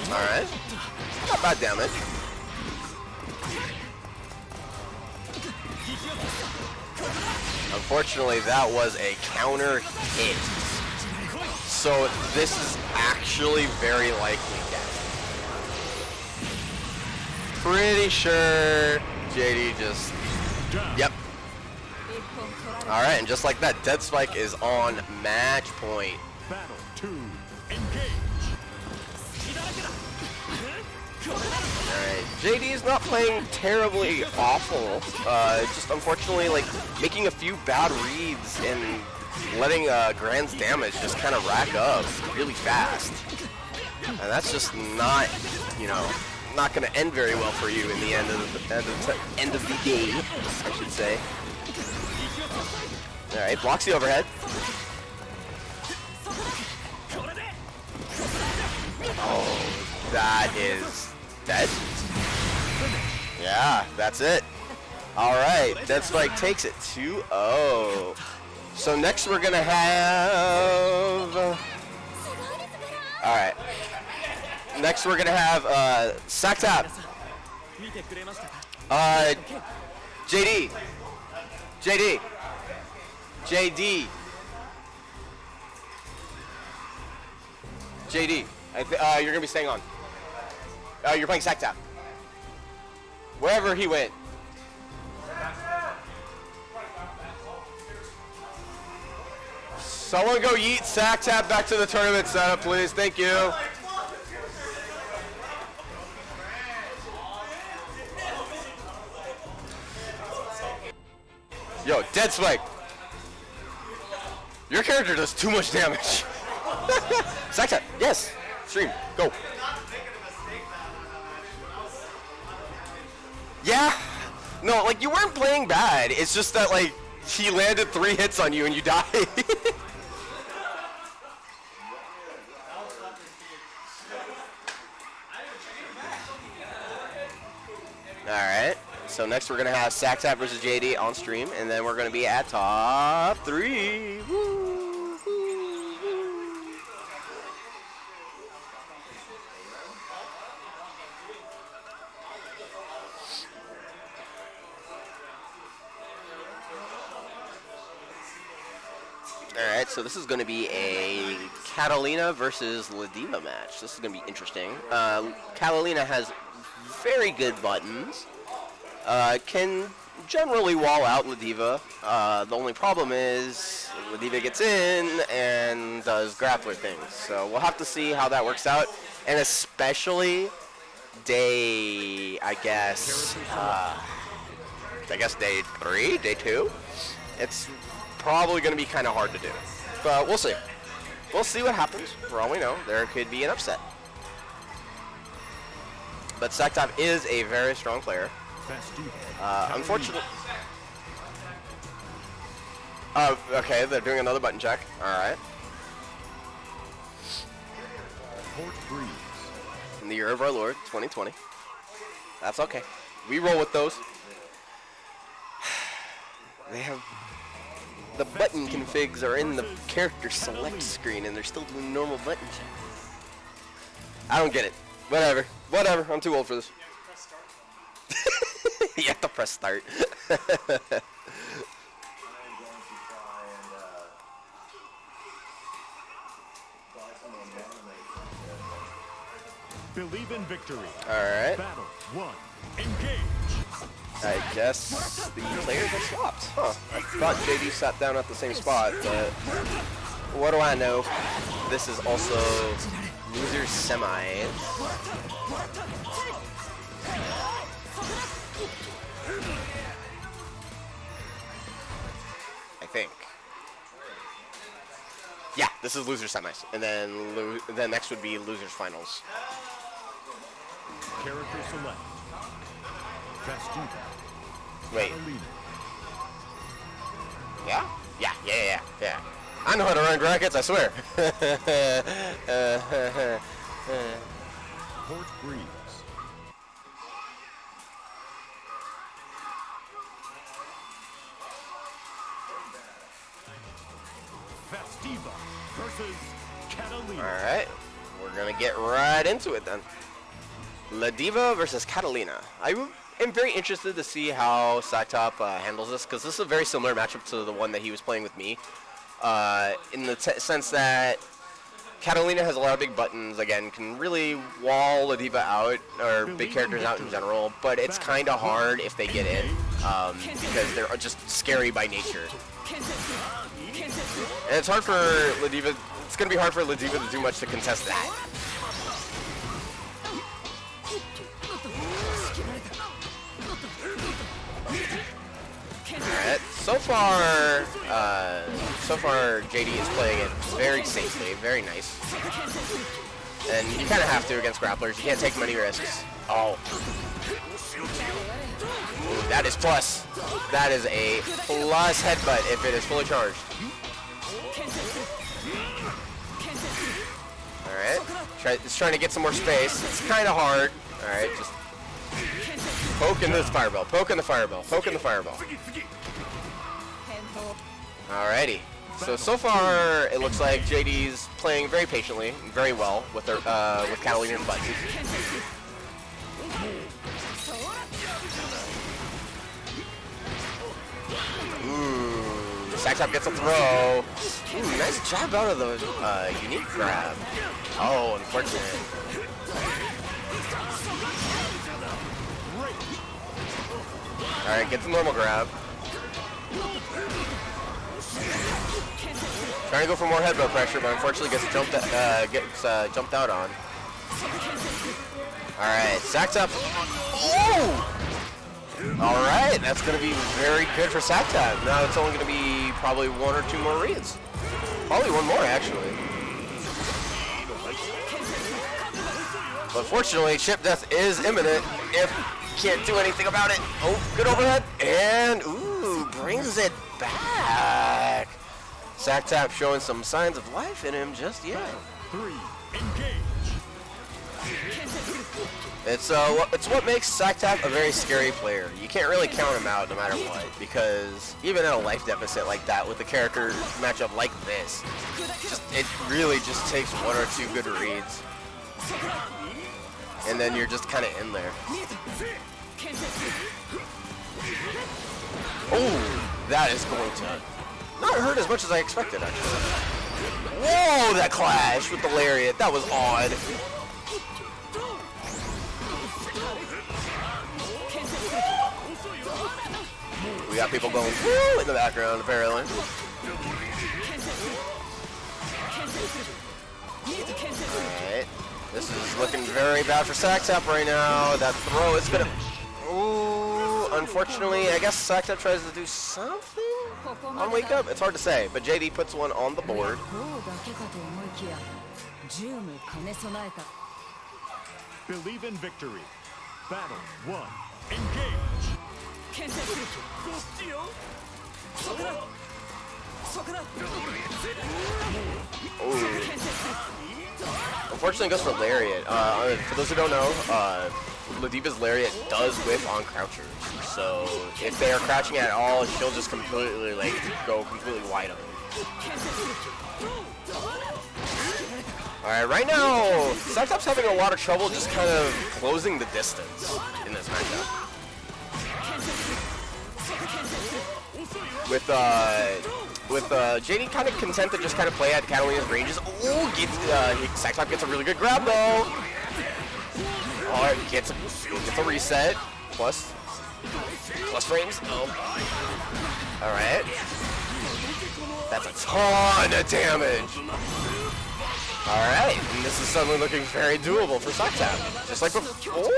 Alright. Not bad damage. Unfortunately, that was a counter hit. So this is actually very likely death. Pretty sure JD just... Yep. Alright, and just like that, Deathspike is on match point. Battle 2. Engage. Alright, JD is not playing terribly awful. Just unfortunately, like, making a few bad reads and letting Grand's damage just kind of rack up really fast. And that's just not, you know, not going to end very well for you in the end of the day, I should say. Alright, blocks the overhead. Oh, that is dead. Yeah, that's it. Alright, Deathspike takes it 2-0. So next we're gonna have... Alright. Next we're gonna have Sack Tap. JD. JD. JD. JD. You're gonna be staying on. You're playing Sack Tap. Wherever he went. Someone go yeet Sack Tap back to the tournament setup, please. Thank you. Yo, Deathspike. Your character does too much damage. Sack Tap, yes. Stream, go. Yeah. No, like, you weren't playing bad. It's just that, like, he landed 3 hits on you and you died. Alright. So next we're going to have Sack Tap versus JD on stream, and then we're going to be at top 3. Woo. Alright, so this is going to be a Catalina versus Ladiva match. This is going to be interesting. Catalina has very good buttons. Can generally wall out Ladiva. The only problem is Ladiva gets in and does grappler things. So we'll have to see how that works out. And especially day, I guess day 3, day 2. It's probably going to be kind of hard to do. But we'll see. We'll see what happens. For all we know, there could be an upset. But Saktop is a very strong player. Unfortunately... okay, they're doing another button check. Alright. In the year of our Lord, 2020. That's okay. We roll with those. They have the button configs are in the character select screen, and they're still doing normal buttons. I don't get it. Whatever. Whatever. I'm too old for this. You have to press start. Believe in victory. Alright. Battle 1. Engage. I guess the players have swapped. Huh. I thought JD sat down at the same spot, but what do I know? This is also loser semis. I think. Yeah, this is loser semis, and then next would be losers finals. Character select. Fastuta. Wait. Catalina. Yeah? Yeah. I know how to run brackets, I swear. Port Breeze. Festiva versus Catalina. Alright, we're gonna get right into it then. La Diva versus Catalina. I am very interested to see how Sacktop handles this, because this is a very similar matchup to the one that he was playing with me. In the sense that Catalina has a lot of big buttons, again, can really wall La Diva out, or big characters out in general, but it's kind of hard if they get in, because they're just scary by nature. And it's hard for La Diva, it's going to be hard for La Diva to do much to contest that. Alright, so far JD is playing it very safely, very nice. And you kind of have to against grapplers, you can't take many risks. Oh. Ooh, that is plus. That is a plus headbutt if it is fully charged. Alright, it's trying to get some more space. It's kind of hard. Alright, just poke in this fireball, poke in the fireball, poke in the fireball. Alrighty. So far, it looks like JD's playing very patiently, very well with Catalina's buttons. Ooh, Sacktop gets a throw. Ooh, nice jab out of the unique grab. Oh, unfortunate. Alright, get the normal grab. Trying to go for more headbutt pressure, but unfortunately gets jumped out on. Alright, Sacktop. Oh! Alright, that's going to be very good for Sacktop. Now it's only going to be probably one or two more reads. Probably one more, actually. But fortunately, chip death is imminent if can't do anything about it. Oh, good overhead. And, ooh, brings it back. Sacktop showing some signs of life in him just yet. 3, engage. It's what makes Sacktop a very scary player. You can't really count him out no matter what, because even at a life deficit like that with a character matchup like this, it really just takes one or two good reads. And then you're just kind of in there. Oh, that is going to not hurt as much as I expected, actually. Whoa, that clash with the lariat. That was odd. We got people going woo in the background, apparently. Alright. This is looking very bad for Sacktop right now. That throw is gonna... Ooh, unfortunately, I guess Sacktop tries to do something on Wake Up. It's hard to say, but JD puts one on the board. Believe in victory. Battle 1. Engage. Unfortunately, it goes for lariat. For those who don't know, Ladiva's Lariat does whiff on crouchers, so if they are crouching at all, she'll just completely, like, go completely wide open. Alright, right now, Cyclops having a lot of trouble just kind of closing the distance in this matchup. With JD kind of content to just kind of play at Catalina's ranges. Oh, Cyclops gets a really good grab though. Alright, gets a reset. Plus frames. Oh. Alright. That's a ton of damage. Alright, and this is suddenly looking very doable for Cyclops. Just like before.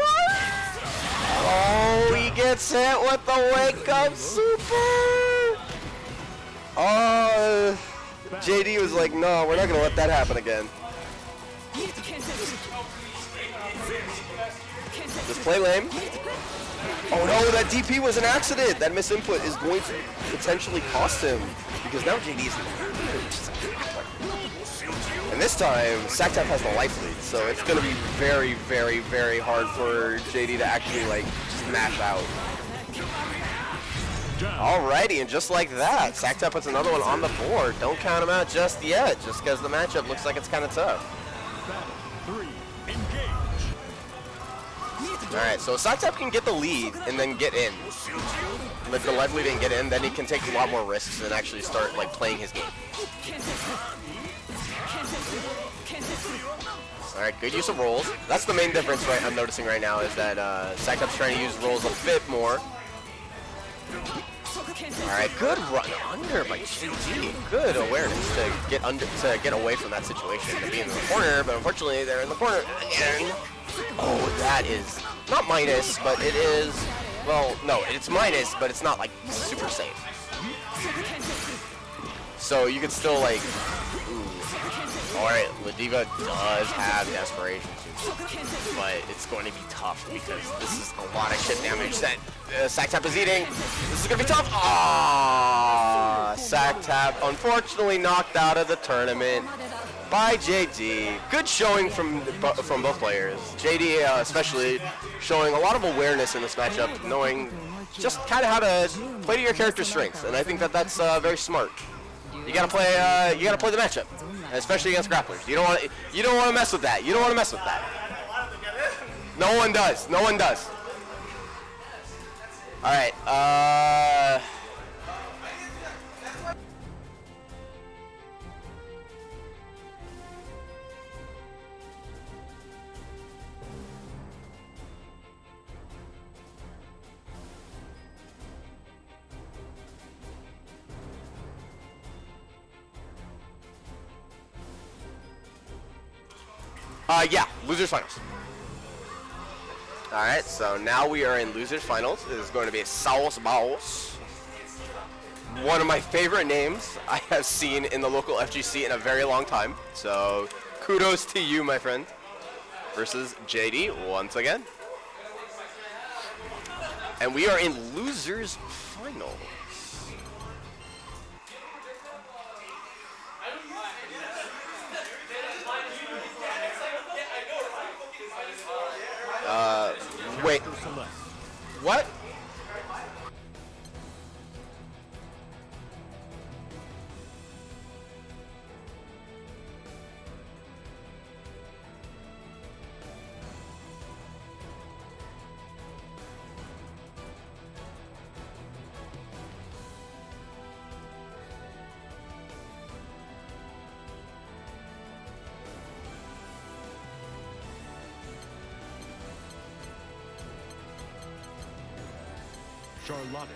Oh, he gets hit with the wake up super. Oh, JD was like, no, we're not going to let that happen again. Just play lame. Oh no, that DP was an accident. That misinput is going to potentially cost him because now JD's and this time, Sactap has the life lead, so it's going to be very, very, very hard for JD to actually, like, smash out. Alrighty, and just like that, Sactap puts another one on the board. Don't count him out just yet, just because the matchup looks like it's kind of tough. Alright, so Sactap can get the lead and then get in. If the life lead didn't get in, then he can take a lot more risks and actually start, like, playing his game. Alright, good use of rolls. That's the main difference I'm noticing right now is that Sactap's trying to use rolls a bit more. Alright, good run under by GG. Good awareness to get away from that situation, to be in the corner, but unfortunately they're in the corner again. Oh, that is not minus, but it is, well, no, it's minus, but it's not like super safe. So you could still like, alright, Ladiva does have Desperation too, but it's going to be tough because this is a lot of shit damage that Sactap is eating. This is going to be tough. Ah, Sactap unfortunately knocked out of the tournament by JD. Good showing from both players. JD especially showing a lot of awareness in this matchup, knowing just kind of how to play to your character's strengths, and I think that that's very smart. You gotta play the matchup, especially against grapplers. You don't want to mess with that. You don't want to mess with that. No one does. No one does. All right. Yeah, losers finals. All right, so now we are in losers finals. This is going to be Saos Baos. One of my favorite names I have seen in the local FGC in a very long time. So kudos to you, my friend. Versus JD once again. And we are in losers finals. Wait. What? Charlotte.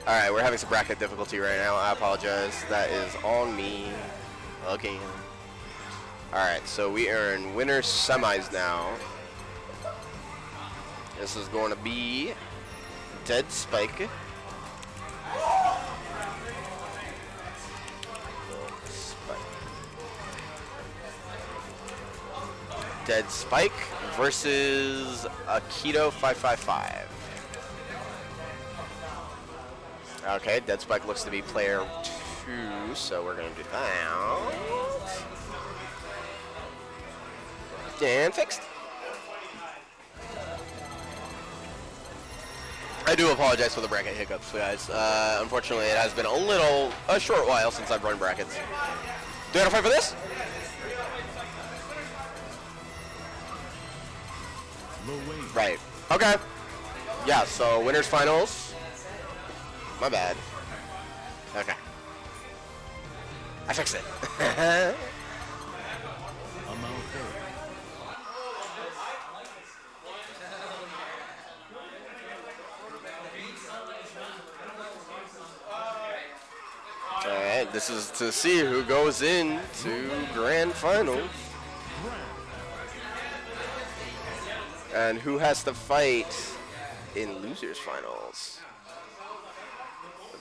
Alright, we're having some bracket difficulty right now. I apologize. That is on me. Okay. Alright, so we are in winners semis now. This is going to be Dead Spike. Dead Spike versus Aikido 555. Okay, Dead Spike looks to be player 2, so we're going to do that. And fixed. I do apologize for the bracket hiccups, guys. Unfortunately, it has been a short while since I've run brackets. Do you want to fight for this? Right. Okay. Yeah, so winners finals. My bad. Okay. I fixed it. Alright, this is to see who goes into grand finals. And who has to fight in losers finals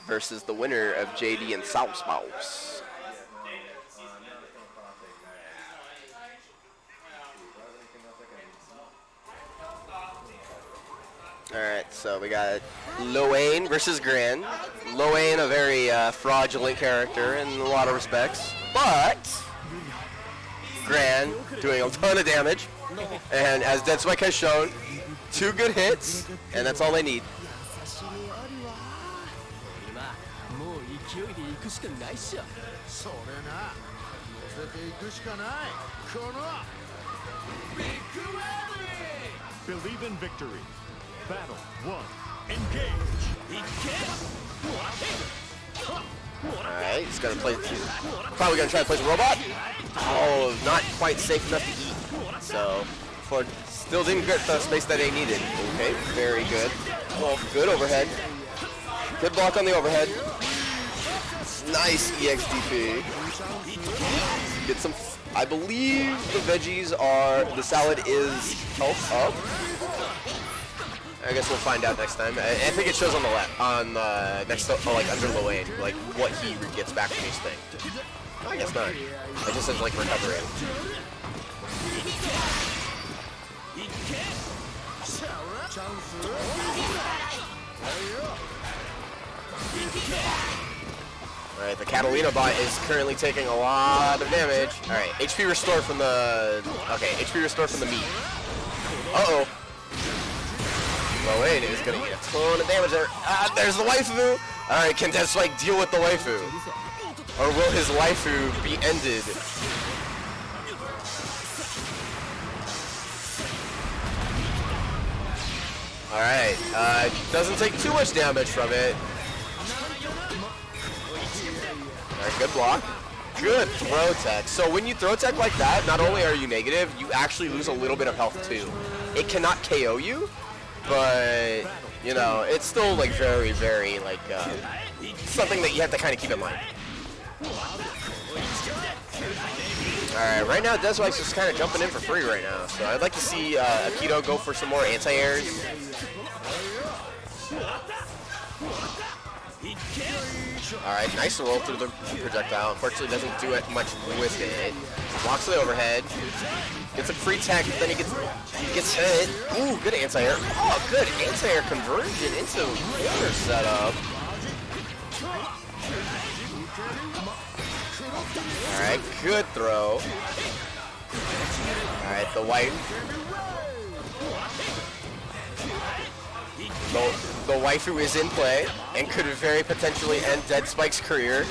versus the winner of JD and Southpaws. Alright, so we got Loane versus Gran. Loane, a very fraudulent character in a lot of respects, but Gran doing a ton of damage. And as Dead Spike has shown, 2 good hits, and that's all they need. Believe in victory. Battle 1. Engage. Alright, he's gonna play. Probably gonna try to play the robot. Oh, not quite safe enough to eat. So, still didn't get the space that they needed. Okay, very good. Oh, good overhead. Good block on the overhead. Nice EXDP. Get some. I believe the veggies are. The salad is health up. I guess we'll find out next time. I think it shows on the left, on next to, like under Loane, like what he gets back from each thing. I guess not. I just said like recovery. Alright, the Catalina bot is currently taking a lot of damage. Alright, HP restored from the... Okay, HP restored from the meat. Uh-oh. Loane is going to get a ton of damage there. There's the waifu! Alright, can Dead Spike deal with the waifu? Or will his waifu be ended? Alright, doesn't take too much damage from it. Alright, good block. Good throw tech. So when you throw tech like that, not only are you negative, you actually lose a little bit of health too. It cannot KO you, but, you know, it's still like very, very, like, something that you have to kind of keep in mind. Alright, right now Dead Spike's just kind of jumping in for free right now, so I'd like to see Aikido go for some more anti-airs. Alright, nice roll through the projectile. Unfortunately, doesn't do it much with it. Blocks the overhead. Gets a free tech, then he gets hit. Ooh, good anti-air. Oh, good anti-air conversion into corner setup. Alright, good throw. Alright, the white. The waifu is in play and could very potentially end Dead Spike's career.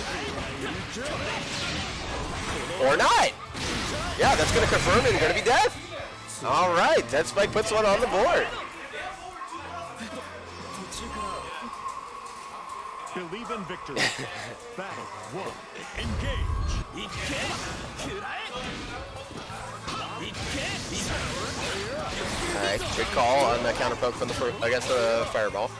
Or not. Yeah, that's going to confirm and going to be death. All right, Dead Spike puts one on the board. Believe in victory. Battle 1. Engage. Alright, good call on the counter poke from against the fireball.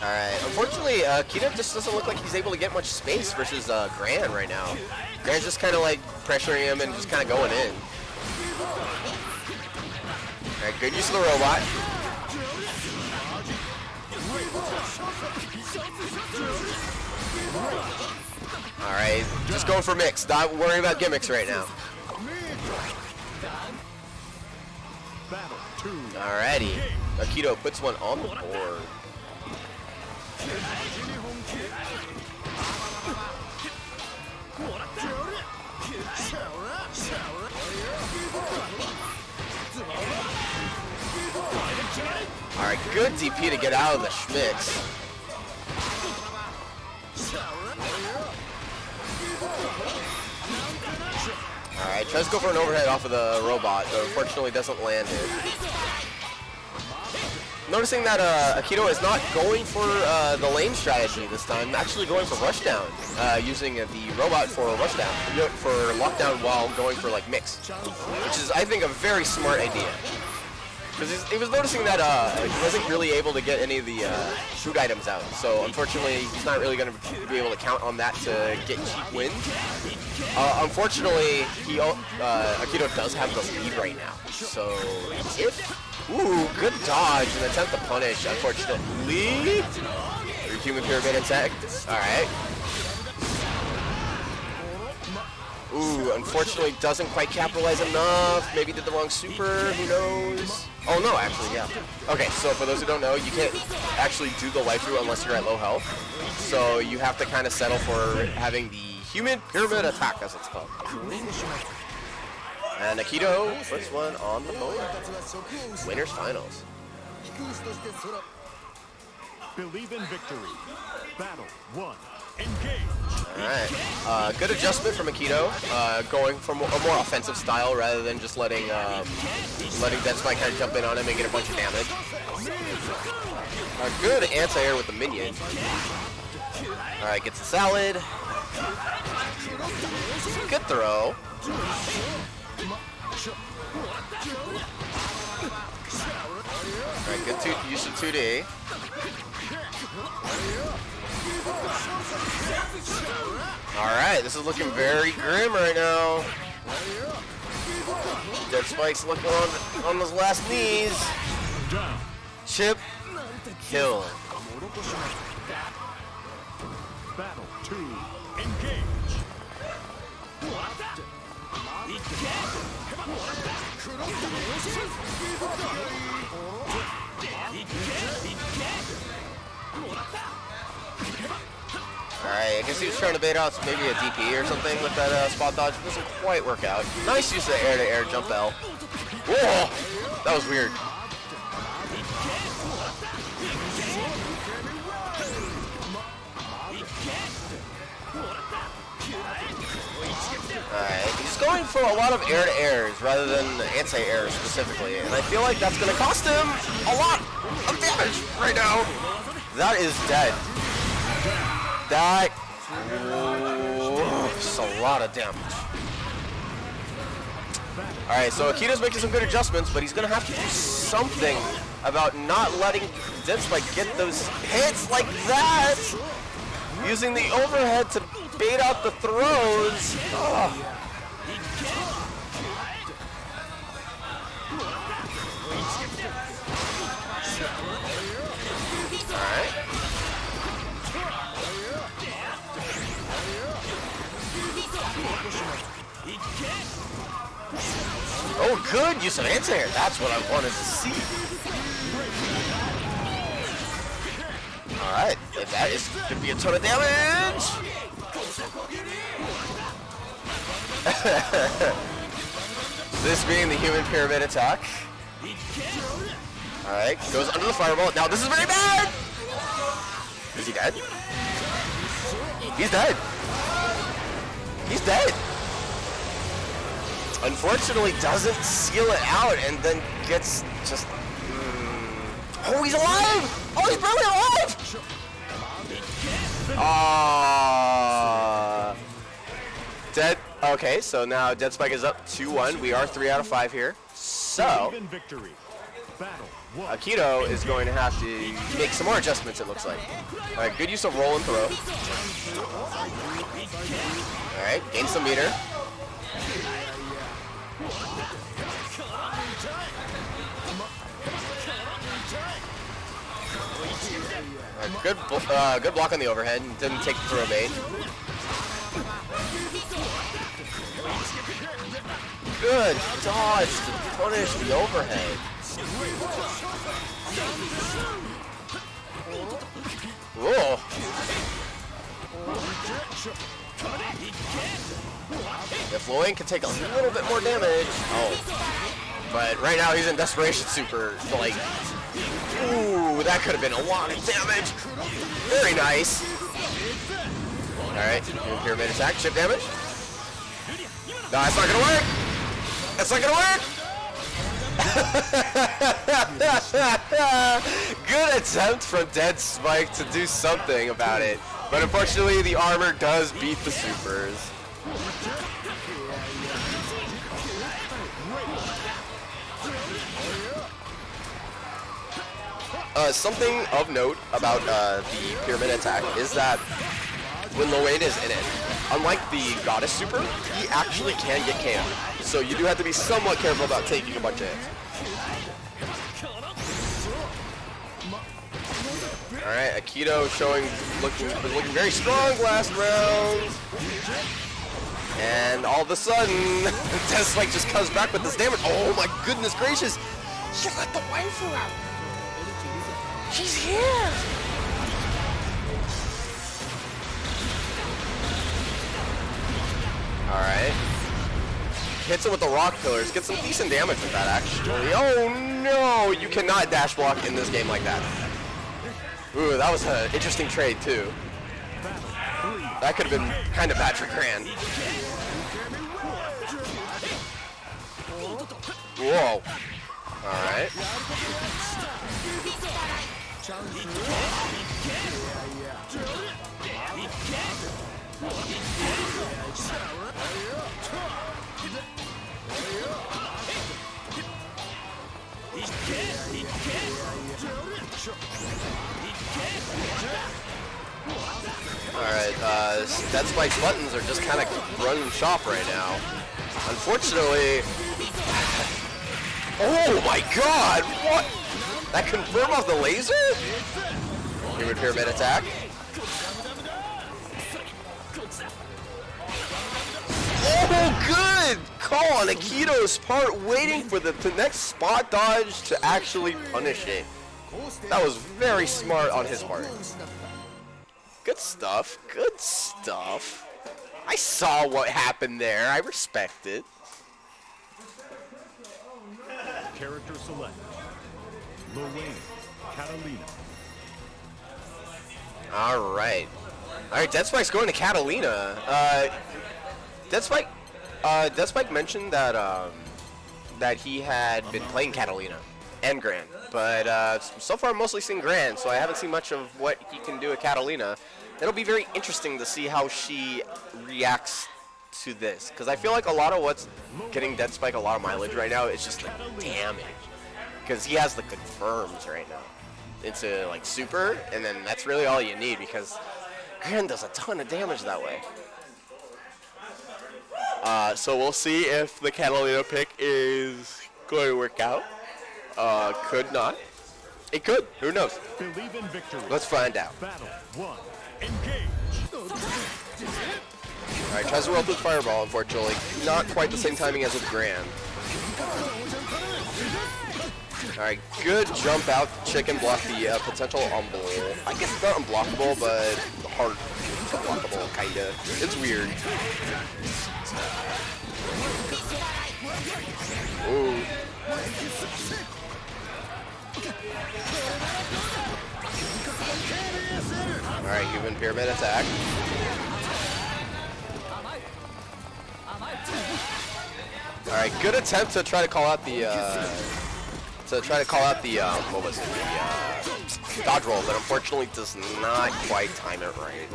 Alright, unfortunately, Kita just doesn't look like he's able to get much space versus Gran right now. Gran's just kind of like pressuring him and just kind of going in. Alright, good use of the robot. Alright, just going for mix. Not worrying about gimmicks right now. Alrighty, Akito puts one on the board. Alright, good DP to get out of the schmicks. Alright, tries to go for an overhead off of the robot, but unfortunately doesn't land it. Noticing that Akito is not going for the lane strategy this time, actually going for rushdown, using the robot for rushdown, for lockdown while going for like mix, which is I think a very smart idea. Because he was noticing that he wasn't really able to get any of the food items out, so unfortunately he's not really going to be able to count on that to get cheap wins. Unfortunately, Akito does have the lead right now, so if... Ooh, good dodge and attempt to punish, unfortunately. Human pyramid attack. Alright. Ooh, unfortunately doesn't quite capitalize enough. Maybe did the wrong super, who knows? Oh no, actually, yeah. Okay, so for those who don't know, you can't actually do the waifu unless you're at low health. So you have to kind of settle for having the human pyramid attack, as it's called. And Akito puts one on the board. Winners finals. Believe in victory. Battle 1. Engage. Alright. Good adjustment from Akito. Going for a more offensive style rather than just letting Dead Spike kind of jump in on him and get a bunch of damage. Good anti-air with the minion. Alright, gets the salad. Good throw. Alright, good use of 2D. Alright, this is looking very grim right now. Dead Spike's looking on those last knees. Chip, kill. Battle 2. Engage. Alright, I guess he was trying to bait out maybe a DP or something with that spot dodge. It doesn't quite work out. Nice use of the air-to-air jump L. Whoa! That was weird. Alright, he's going for a lot of air-to-airs rather than anti-airs specifically, and I feel like that's going to cost him a lot of damage right now. That is dead. That is a lot of damage. Alright, so Akito's making some good adjustments, but he's going to have to do something about not letting Dead Spike get those hits like that. Using the overhead to bait out the throws. Oh. Alright. Oh, good use of anti-air. That's what I wanted to see. Alright, that is going to be a ton of damage. This being the human pyramid attack. Alright, goes under the fireball. Now this is very bad! Is he dead? He's dead. He's dead. Unfortunately, doesn't seal it out and then gets just... Oh, he's alive! Oh, he's barely alive! Dead. Okay, so now Dead Spike is up 2-1. We are 3 out of 5 here. So, Aikido is going to have to make some more adjustments, it looks like. Alright, good use of roll and throw. Alright, gain some meter. Good block on the overhead. Didn't take the throw bait. Good dodge to punish the overhead. Whoa. If Loane can take a little bit more damage. Oh. But right now he's in Desperation Super. Like, ooh, that could have been a lot of damage. Very nice. Alright, pyramid attack, chip damage. No, that's not gonna work. That's not gonna work. Good attempt from Dead Spike to do something about it. But unfortunately, the armor does beat the supers. Something of note about the pyramid attack is that when Loane is in it, unlike the Goddess Super, he actually can get KO. So you do have to be somewhat careful about taking a bunch of hits. Alright, Aikido looking very strong last round. And all of a sudden, Death Spike just comes back with this damage. Oh my goodness gracious! You let the waifu out! She's here! Alright. Hits it with the rock pillars. Gets some decent damage with that, actually. Oh no! You cannot dash block in this game like that. Ooh, that was an interesting trade, too. That could have been kind of bad for Gran. Whoa. Alright. Alright, Dead Spike's buttons are just kind of running shop right now. Unfortunately... Oh my god! What? That confirmed off the laser? Human Pyramid attack. Oh, good call on Aikido's part, waiting for the next spot dodge to actually punish it. That was very smart on his part. Good stuff. Good stuff. I saw what happened there. I respect it. Character select. Loane, Catalina. Alright. Alright, Dead Spike's going to Catalina. Dead Spike mentioned that that he had been playing Catalina and Gran, but so far I'm mostly seeing Gran, so I haven't seen much of what he can do at Catalina. It'll be very interesting to see how she reacts to this, because I feel like a lot of what's getting Dead Spike a lot of mileage right now is just the damage, because he has the confirms right now into like super, and then that's really all you need, because Gran does a ton of damage that way. So we'll see if the Catalina pick is going to work out. Could not. It could. Who knows? Believe in victory. Let's find out. Battle 1. Engage. Alright, tries to roll through Fireball, unfortunately. Not quite the same timing as with Gran. Alright, good jump out. Chicken block the potential unblockable. I guess it's not unblockable, but hard unblockable, kinda. It's weird. Ooh. Alright, human pyramid attack. Alright, good attempt to try to call out the what was it, the dodge roll, but unfortunately does not quite time it right.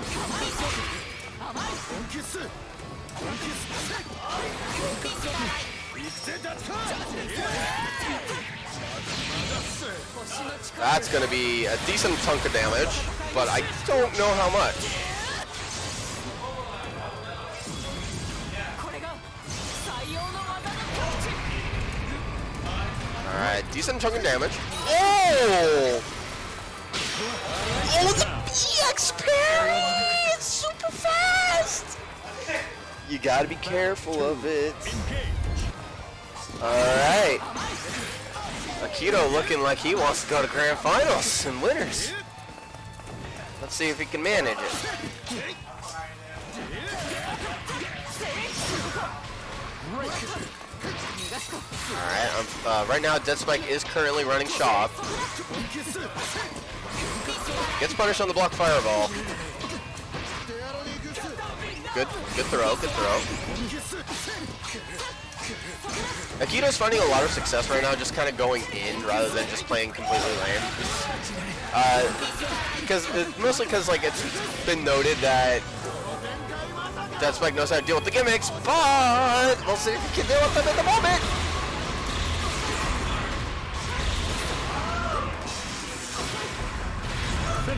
That's going to be a decent chunk of damage, but I don't know how much. Alright, decent chunk of damage. Oh! Oh, the EX parry! It's super fast! You gotta be careful of it. Alright. Akito looking like he wants to go to Grand Finals and winners. Let's see if he can manage it. Alright, right now Dead Spike is currently running shop. Gets punished on the block fireball. Good throw, good throw. Akito's finding a lot of success right now just kind of going in rather than just playing completely lame. Mostly because like it's been noted that Dead Spike knows how to deal with the gimmicks, but we'll see if he can deal with them in the moment.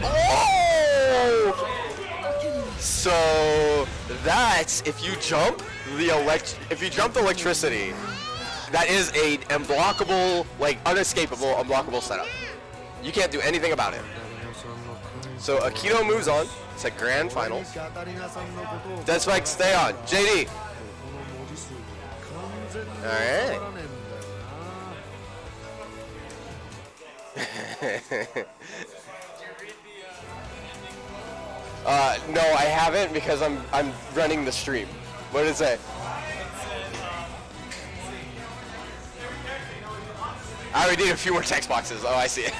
Oh! So that's if you jump the electricity, that is a unblockable, like unescapable, unblockable setup. You can't do anything about it. So Akito moves on to Grand Finals. Dead Spike, stay on. JD. All right. No, I haven't because I'm running the stream. What did it say? I already need a few more text boxes. Oh, I see it.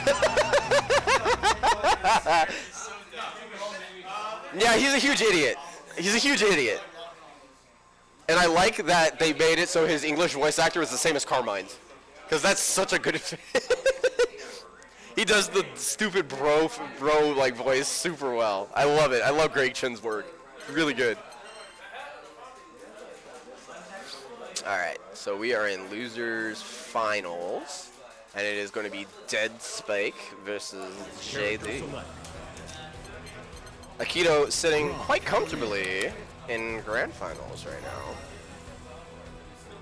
Yeah, he's a huge idiot. He's a huge idiot. And I like that they made it so his English voice actor was the same as Carmine's. Because that's such a good fit. He does the stupid bro like voice super well. I love it. I love Greg Chen's work. Really good. All right, so we are in losers finals, and it is going to be Dead Spike versus JD. Akito sitting quite comfortably in grand finals right now.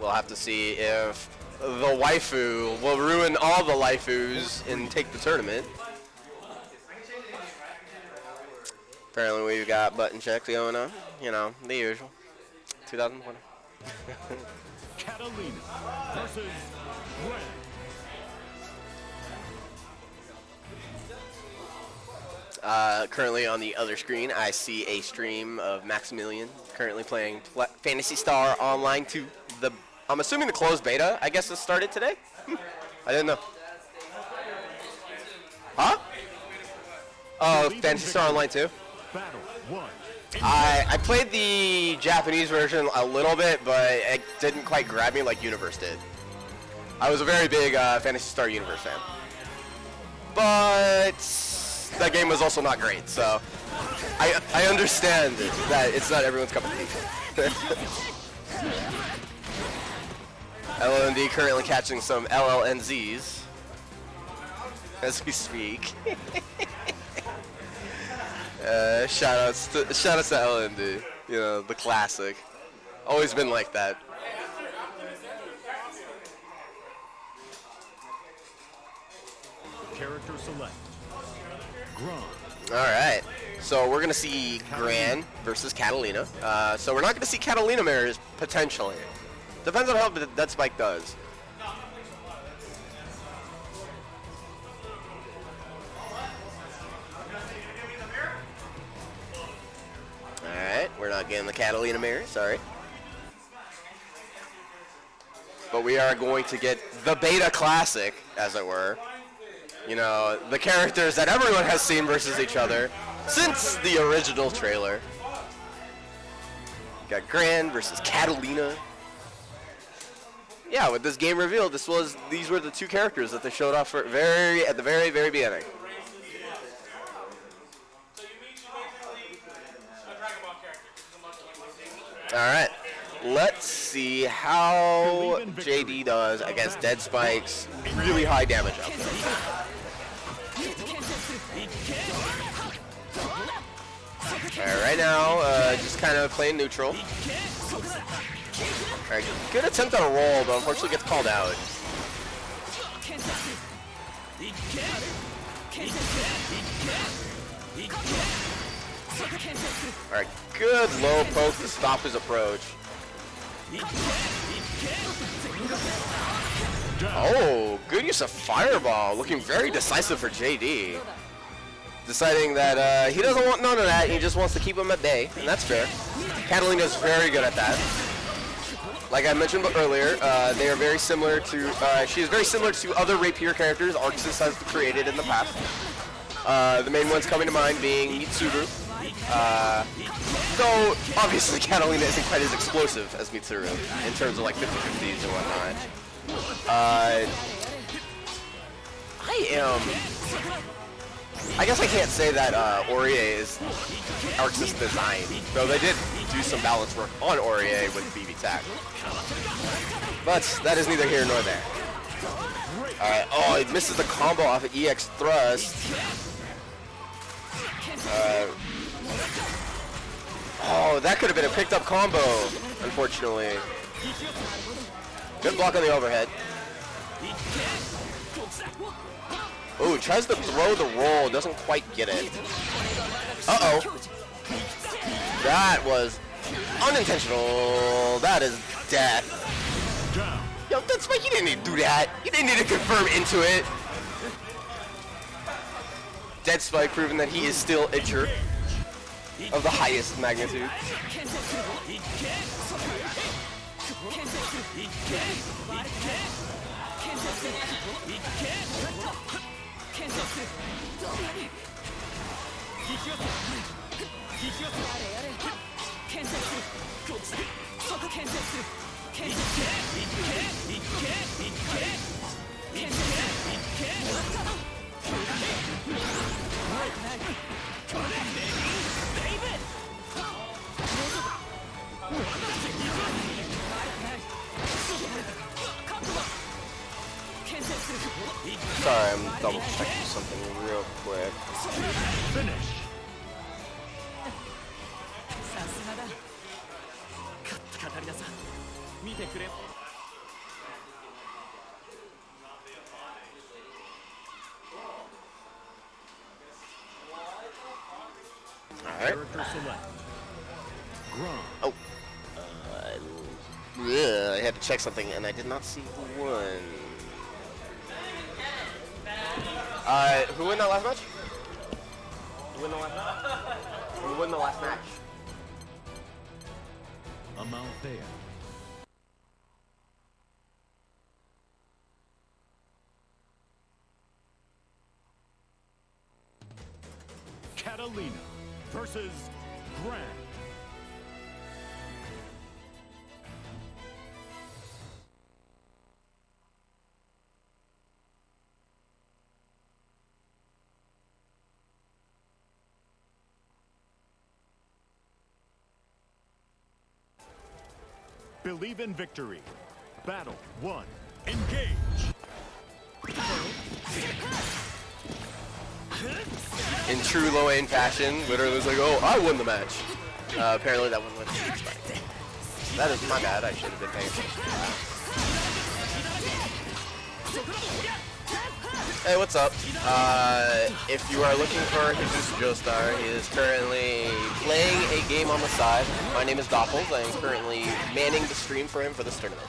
We'll have to see if the waifu will ruin all the waifus and take the tournament. Apparently we've got button checks going on. You know, the usual. 2020. Catalina versus currently on the other screen, I see a stream of Maximilian currently playing Phantasy Star Online 2. I'm assuming the closed beta, I guess, has started today? I didn't know. Huh? Oh, Phantasy Star Online 2? I played the Japanese version a little bit, but it didn't quite grab me like Universe did. I was a very big Phantasy Star Universe fan. But that game was also not great, so I understand that it's not everyone's cup of tea. LLND currently catching some LLNZs as we speak. Shoutouts to LLND, you know, the classic. Always been like that. character select. All right, so we're gonna see Gran versus Catalina. So we're not gonna see Catalina mirrors potentially. Depends on how Dead Spike does. Alright, we're not getting the Catalina mirror, sorry. But we are going to get the Beta Classic, as it were. You know, the characters that everyone has seen versus each other since the original trailer. Got Gran versus Catalina. Yeah, with this game revealed, these were the two characters that they showed off at the very beginning. All right, let's see how JD does against Dead Spike's really high damage output. Alright, right now, just kind of playing neutral. Alright, good attempt at a roll, but unfortunately gets called out. Alright, good low poke to stop his approach. Oh, good use of Fireball. Looking very decisive for JD. Deciding that he doesn't want none of that, he just wants to keep him at bay, and that's fair. Catalina's very good at that. Like I mentioned earlier, they are very similar to, she is very similar to other rapier characters Arxis has created in the past. The main ones coming to mind being Mitsuru. Though, obviously, Catalina isn't quite as explosive as Mitsuru in terms of like 50-50s and whatnot. I guess I can't say that Aurier is Arxis design, though they did do some balance work on Aurier with BB Tac. But that is neither here nor there. Alright, oh, it misses the combo off of EX Thrust. Oh, that could have been a picked up combo, unfortunately. Good block on the overhead. Ooh, tries to throw the roll, doesn't quite get it. Uh-oh. That was unintentional. That is death. Yo, that's why you didn't need to do that. You didn't need to confirm into it. Dead Spike proving that he is still a jerk of the highest magnitude. Sorry, I'm double checking something real quick. Finish. Alright. Character select. Granblue. Oh. Yeah, I had to check something and I did not see who won. Who won that last match? Who won the last match? Who won the last match? Amalthea. Catalina versus Gran. Believe in victory. Battle 1. Engage. In true Loane fashion, literally was like, oh, I won the match. Apparently that one went to Spike. That is my bad, I should have been paying attention. Hey, what's up? If you are looking for Jesus Joestar, he is currently playing a game on the side. My name is Doppels. I am currently manning the stream for him for this tournament.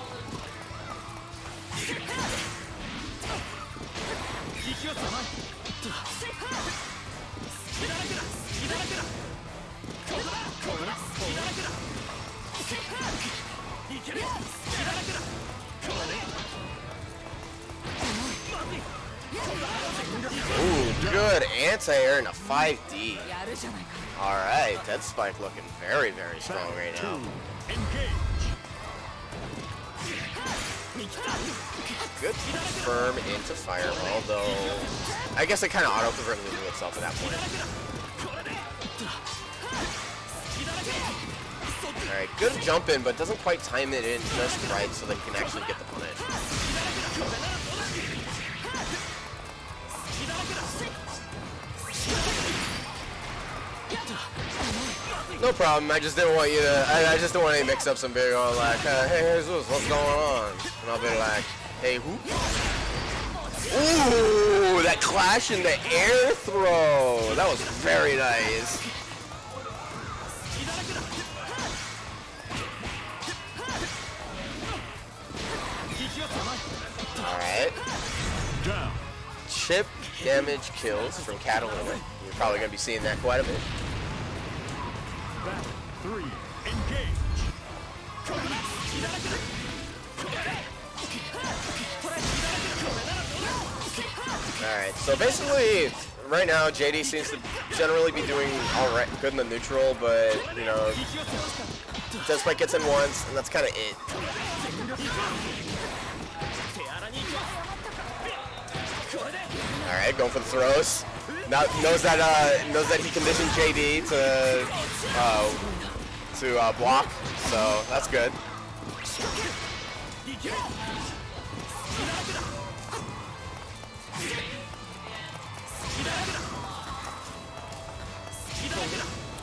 Ooh, good anti-air and a 5D. Alright, Dead Spike looking very, very strong right now. Good confirm into Fireball, though I guess it kind of auto-confirmed into itself at that point. Alright, good jump in, but doesn't quite time it in just right so that he can actually get the punish. No problem, I just didn't want you to, I just don't want you to mix up some big old like, hey Jesus, what's going on? And I'll be like, hey who? Ooh, that clash in the air throw! That was very nice. Alright. Chip damage kills from Catalina. You're probably going to be seeing that quite a bit. Battle 3, engage. Alright, so basically, right now, JD seems to generally be doing alright, good in the neutral, but, you know, Deathspike gets in once, and that's kind of it. Alright, going for the throws. Now knows that he conditioned JD to block, so that's good.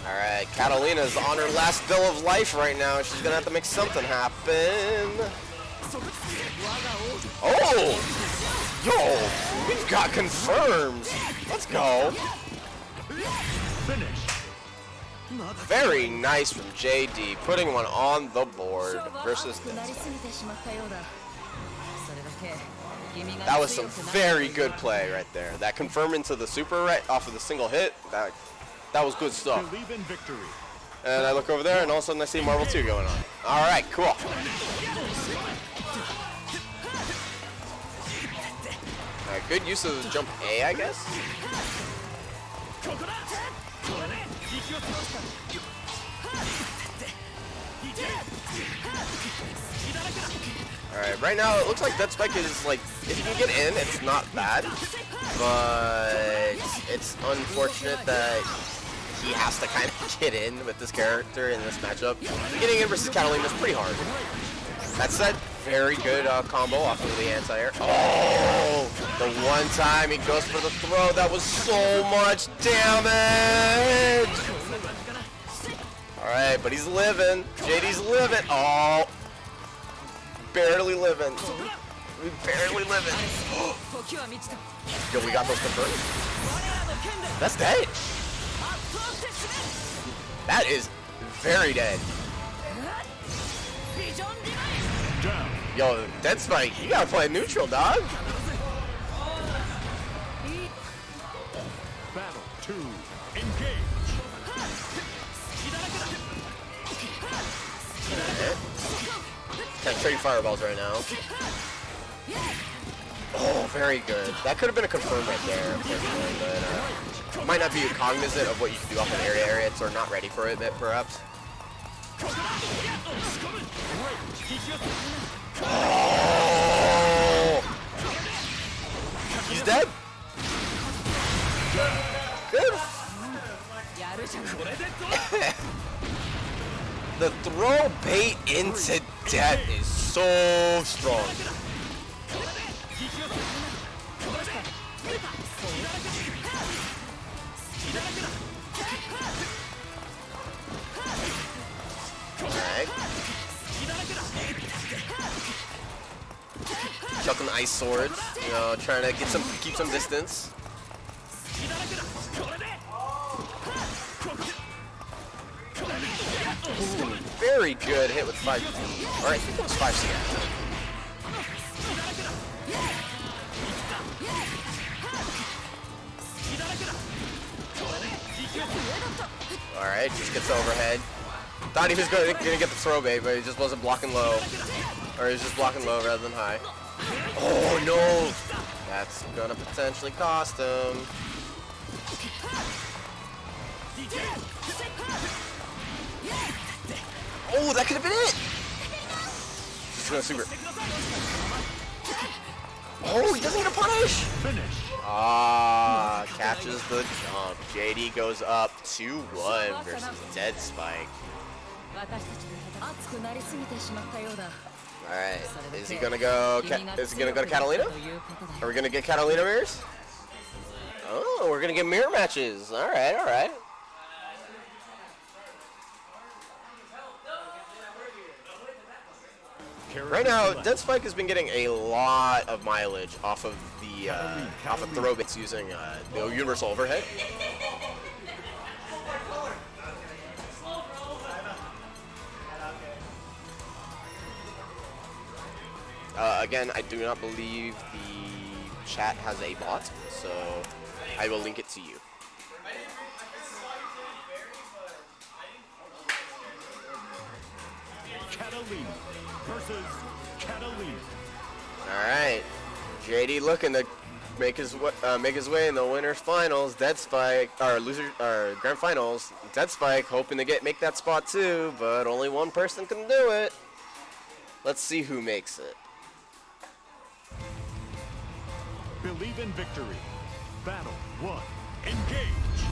Alright, Catalina's on her last bill of life right now. She's gonna have to make something happen. Oh! Yo! We've got confirms! Let's go! Very nice from JD, putting one on the board versus that was some very good play right there. That confirm into the super right off of the single hit, that was good stuff. And I look over there and all of a sudden I see Marvel 2 going on. Alright, cool. Alright, good use of the jump A, I guess? Alright, right now it looks like Deathspike is like, if you can get in, it's not bad. But it's unfortunate that he has to kind of get in with this character in this matchup. Getting in versus Catalina is pretty hard. That said, very good combo off of the anti-air. Oh! The one time he goes for the throw, that was so much damage! Alright, but he's living. JD's living. Oh! Barely living. We barely living. Yo, we got those confirmed. That's dead. That is very dead. Yo, Deathspike, you gotta play neutral, dog. Battle 2, engage. Can't trade fireballs right now. Oh, very good. That could have been a confirm right there, unfortunately, but might not be cognizant of what you can do off an area, so not ready for it, perhaps. Oh! He's dead. Good. The throw bait into death is so strong. Alright. Chucking ice swords, you know, trying to get keep some distance. Ooh, very good hit with 5D. Or I think it was 5C. Alright, just gets overhead. Thought he was gonna get the throw bait, but he just wasn't blocking low. Or he was just blocking low rather than high. Oh no! That's gonna potentially cost him. Oh, that could have been it! He's gonna super. Oh, he doesn't get a punish! Ah, catches the jump. JD goes up 2-1 versus Deathspike. Alright, is he gonna go? Is he gonna go to Catalina? Are we gonna get Catalina mirrors? Oh, we're gonna get mirror matches. Alright, alright. Right now, Dead Spike has been getting a lot of mileage off of the throw bits using the universal overhead. Again, I do not believe the chat has a bot, so I will link it to you. Catalina versus Catalina. All right, JD looking to make his way in the winners finals. Dead Spike, or grand finals. Dead Spike hoping to make that spot too, but only one person can do it. Let's see who makes it. Believe in victory. Battle 1. Engage.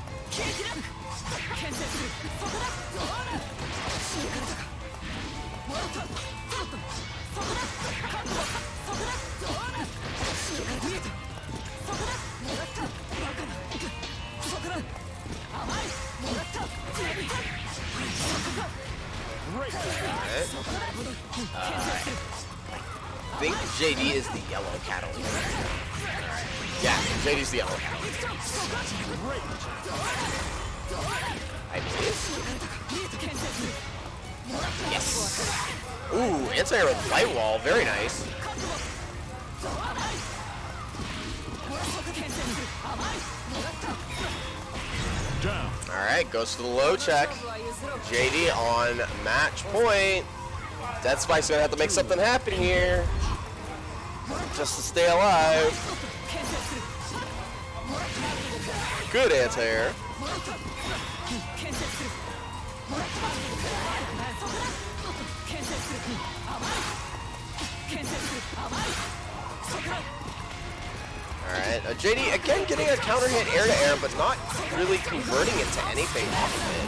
I think JD is the yellow Catalina. Yeah, JD's the yellow Catalina. I believe. Yes. Ooh, anti-air with light wall, very nice. Alright, goes to the low check. JD on match point. Dead Spike's gonna have to make something happen here just to stay alive. Good anti-air. Alright, JD again getting a counter hit air to air, but not really converting it to anything off of it.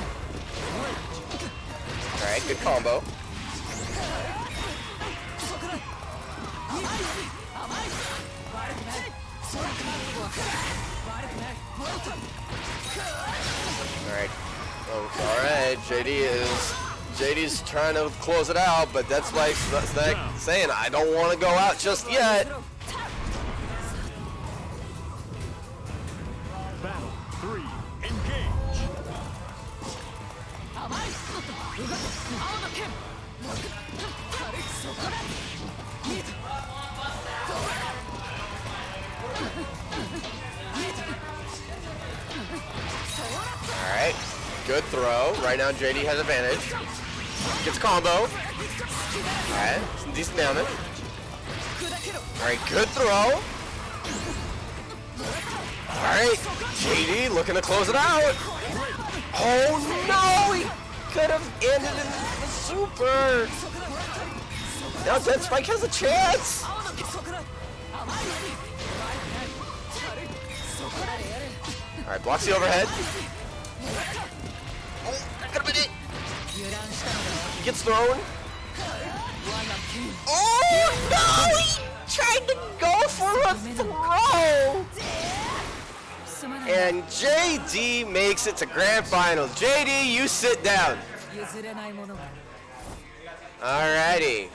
Alright, good combo. Alright. Oh, alright, JD's trying to close it out, but that's like saying I don't want to go out just yet. Battle 3. Engage. Alright, good throw. Right now JD has advantage. Gets combo. Alright, some decent damage. Alright, good throw. Alright, JD looking to close it out. Oh no, he could have ended in the super. Now Dead Spike has a chance. Alright, blocks the overhead. Oh, that could have been it. He gets thrown. Oh no, he tried to go for a throw. And JD makes it to grand finals. JD, you sit down. Alrighty.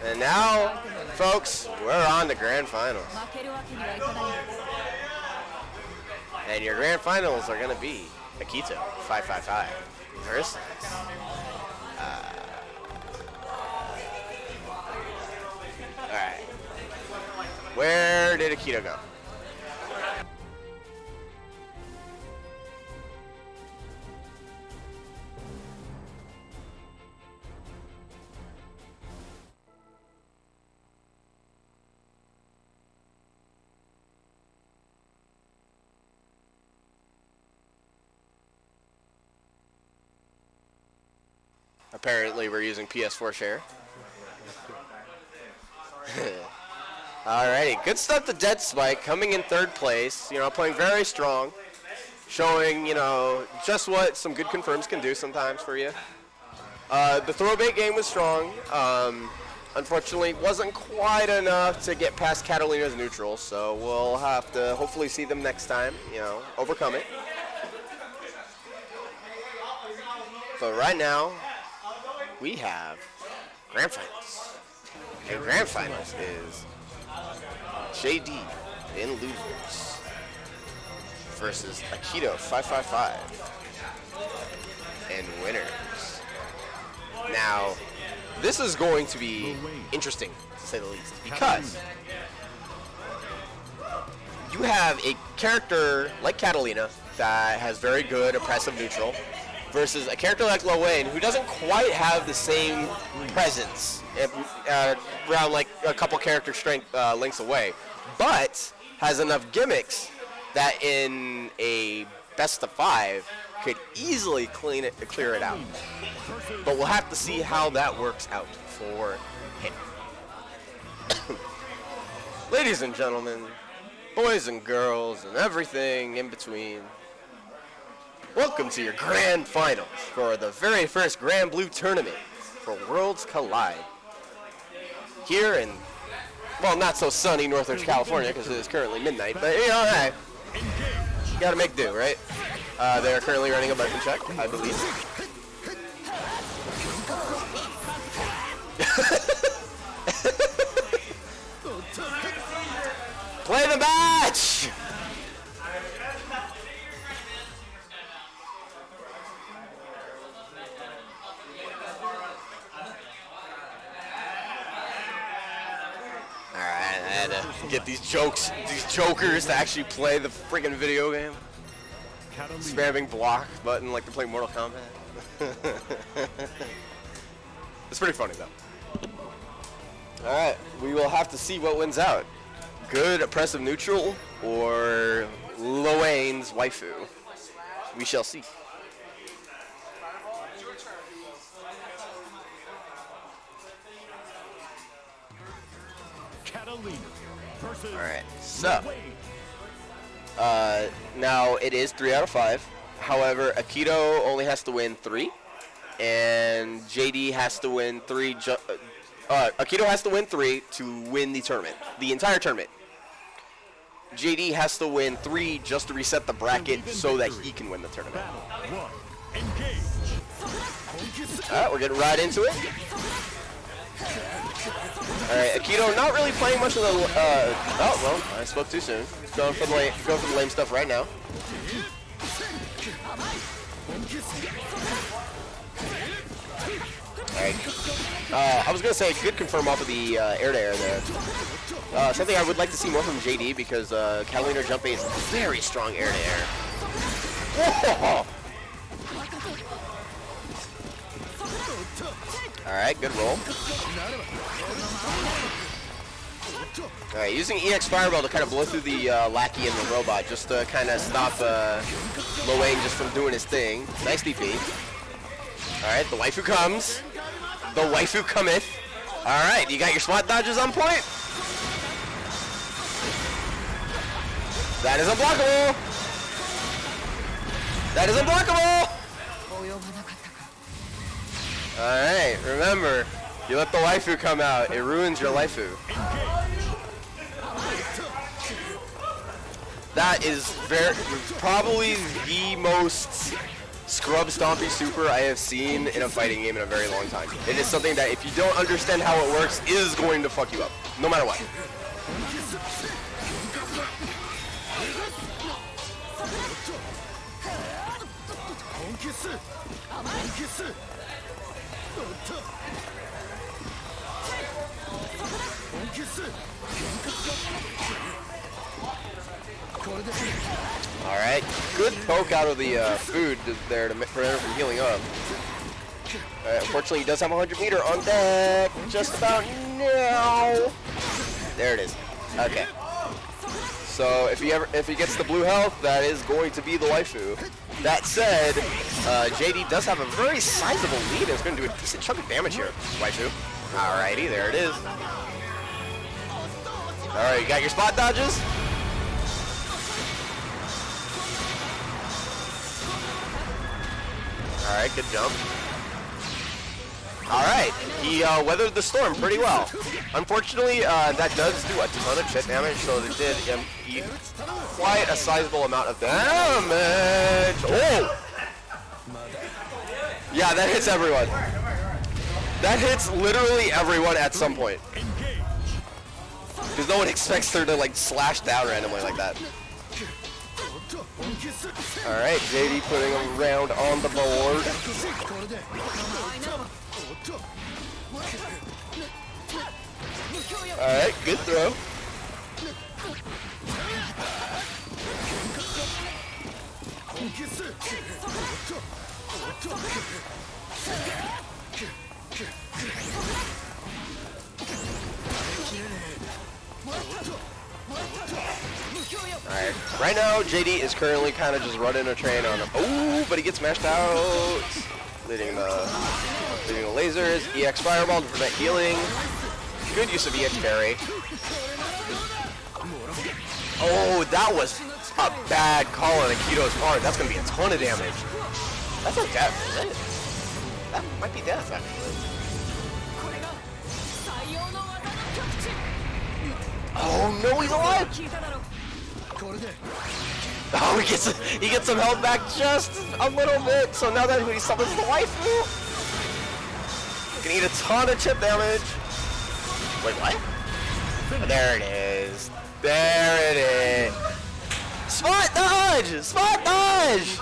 And now, folks, we're on to grand finals. And your grand finals are going to be Akito 555 versus alright. Where did Akito go? Apparently we're using PS4 share. Alrighty, good stuff to Dead Spike, coming in third place, you know, playing very strong, showing, you know, just what some good confirms can do sometimes for you. The throw bait game was strong. Unfortunately, wasn't quite enough to get past Catalina's neutral, so we'll have to hopefully see them next time, you know, overcome it. But right now, we have Grand Finals. And Grand Finals is JD in losers versus Aikido 555 and winners. Now, this is going to be interesting, to say the least, because you have a character like Catalina that has very good oppressive neutral versus a character like Lo Wayne who doesn't quite have the same presence around like a couple character strength links away, but has enough gimmicks that in a best of 5 could easily clear it out. But we'll have to see how that works out for him. Ladies and gentlemen, boys and girls, and everything in between, welcome to your grand finals for the very first Granblue tournament for Worlds Collide. Here in, well, not so sunny Northridge, California, because it is currently midnight, but you know, hey, you gotta make do, right? They are currently running a button check, I believe. Play the match! Alright, I had to get these jokers to actually play the freaking video game. Spamming block button like to play Mortal Kombat. It's pretty funny though. Alright, we will have to see what wins out. Good oppressive neutral or Lo Wayne's waifu. We shall see. Alright, so now it is 3 out of 5. However, Aikido only has to win 3, and JD has to win 3. Aikido has to win 3 to win the tournament, the entire tournament. JD has to win 3 just to reset the bracket so that he can win the tournament. Alright, we're getting right into it. Alright, Aikido not really playing much of the, oh, well, I spoke too soon. Going for the lame stuff right now. Alright. I was going to say, good confirm off of the air-to-air there. Something I would like to see more from JD because Catalina jump A is very strong air-to-air. Alright, good roll. Alright, using EX Fireball to kind of blow through the lackey and the robot just to kind of stop Lo Wayne just from doing his thing. Nice DP. Alright, the waifu comes. The waifu cometh. Alright, you got your spot dodges on point. That is unblockable. That is unblockable. Alright, remember, you let the waifu come out, it ruins your waifu. That is probably the most scrub stompy super I have seen in a fighting game in a very long time. It is something that if you don't understand how it works, is going to fuck you up, no matter what. Alright, good poke out of the food there to prevent her from healing up. Unfortunately, he does have a 100-meter on deck just about now. There it is. Okay. So if he gets the blue health, that is going to be the waifu. That said, JD does have a very sizable lead. It's going to do a decent chunk of damage here, waifu. Alrighty, there it is. Alright, you got your spot dodges? Alright, good jump. Alright, he weathered the storm pretty well. Unfortunately, that does do a ton of chip damage, so it did eat quite a sizable amount of damage. Oh! Yeah, that hits everyone. That hits literally everyone at some point. Because no one expects her to like slash down randomly like that. Alright, JD putting a round on the board. Alright, good throw. Alright, right now JD is currently kind of just running a train on him. Oh, but he gets mashed out. Leading the lasers. EX Fireball to prevent healing. Good use of EX Parry. Oh, that was a bad call on Akito's part. That's going to be a ton of damage. That's not death, is it? That might be death, actually. Oh, no, he's alive! Oh, he gets some health back just a little bit. So now that he summons the waifu, can eat a ton of chip damage. Wait, what? Oh, there it is. There it is. Spot dodge! Spot dodge!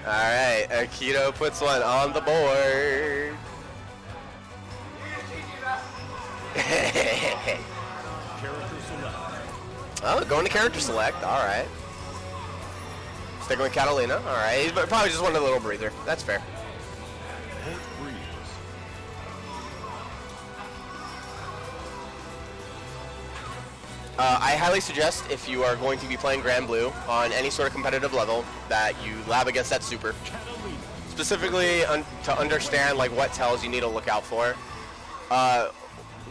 Alright, Akito puts one on the board. Oh, going to character select. Alright. Sticking with Catalina. Alright, he's probably just wanted a little breather. That's fair. I highly suggest, if you are going to be playing Granblue on any sort of competitive level, that you lab against that super. Specifically to understand like what tells you need to look out for.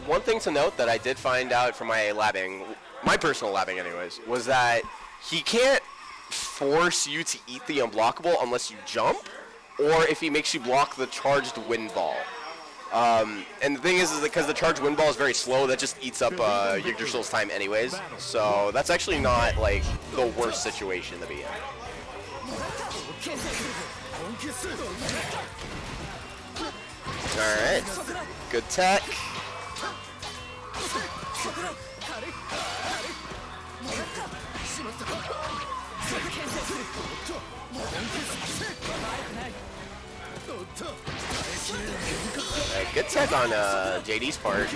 One thing to note that I did find out from my labbing, my personal labbing anyways, was that he can't force you to eat the unblockable unless you jump, or if he makes you block the charged wind ball. And the thing is because the charged wind ball is very slow, that just eats up Yggdrasil's time anyways. So that's actually not like the worst situation to be in. Alright, good tech. Alright, good tech on JD's part.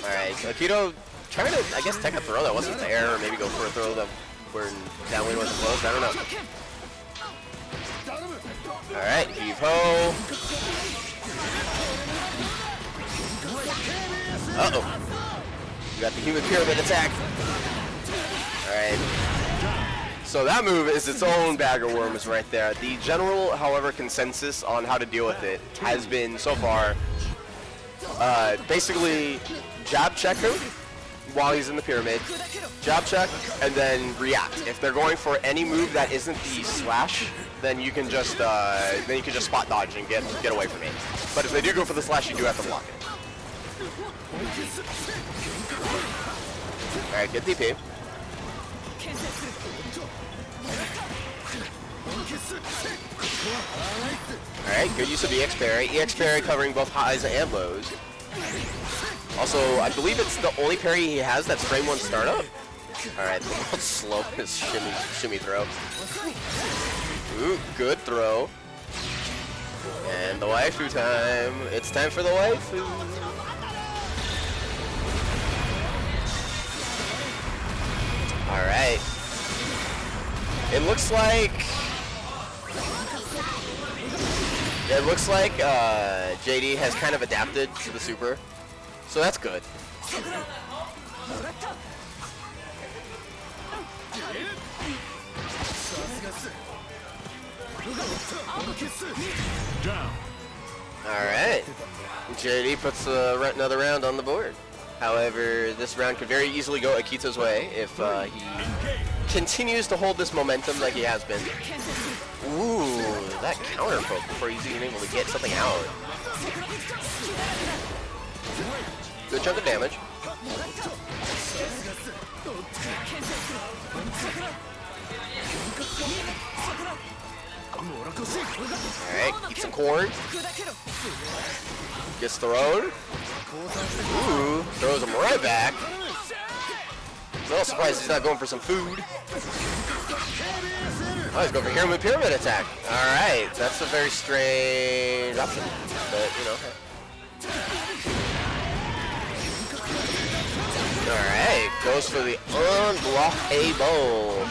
Alright, Akito trying to, I guess, tech a throw that wasn't there, or maybe go for a throw that where downwind wasn't close, I don't know. Alright, heave ho. Uh-oh. You got the human pyramid attack. Alright. So that move is its own bag of worms right there. The general, however, consensus on how to deal with it has been, so far, basically jab check him while he's in the pyramid, jab check, and then react. If they're going for any move that isn't the slash, then you can just spot dodge and get away from me. But if they do go for the slash, you do have to block it. Alright, good DP. Alright, good use of EX parry. EX parry covering both highs and lows. Also, I believe it's the only parry he has that's frame 1 startup. Alright, let's slow his shimmy throw. Ooh, good throw. And the waifu time. It's time for the waifu. Alright. It looks like JD has kind of adapted to the super. So that's good. Down. Alright. JD puts another round on the board. However, this round could very easily go Akito's way if he continues to hold this momentum like he has been. Ooh, that counter poke before he's even able to get something out. Good chunk of damage. Alright, eat some corn. Gets thrown. Ooh, throws him right back. No surprise he's not going for some food. Oh, he's going for pyramid attack. Alright, that's a very strange option. But, you know. Alright, goes for the unblockable.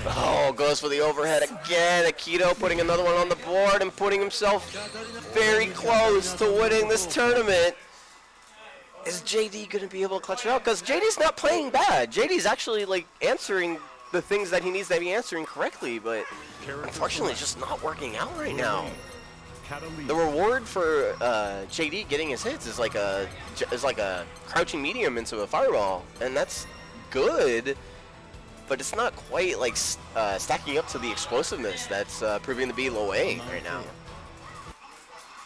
Oh, goes for the overhead again. Akito putting another one on the board and putting himself very close to winning this tournament. Is JD going to be able to clutch it out? Because JD's not playing bad. JD's actually, like, answering the things that he needs to be answering correctly, but unfortunately it's just not working out right now. The reward for JD getting his hits is like a crouching medium into a fireball, and that's good. But it's not quite like stacking up to the explosiveness that's proving to be low A right now.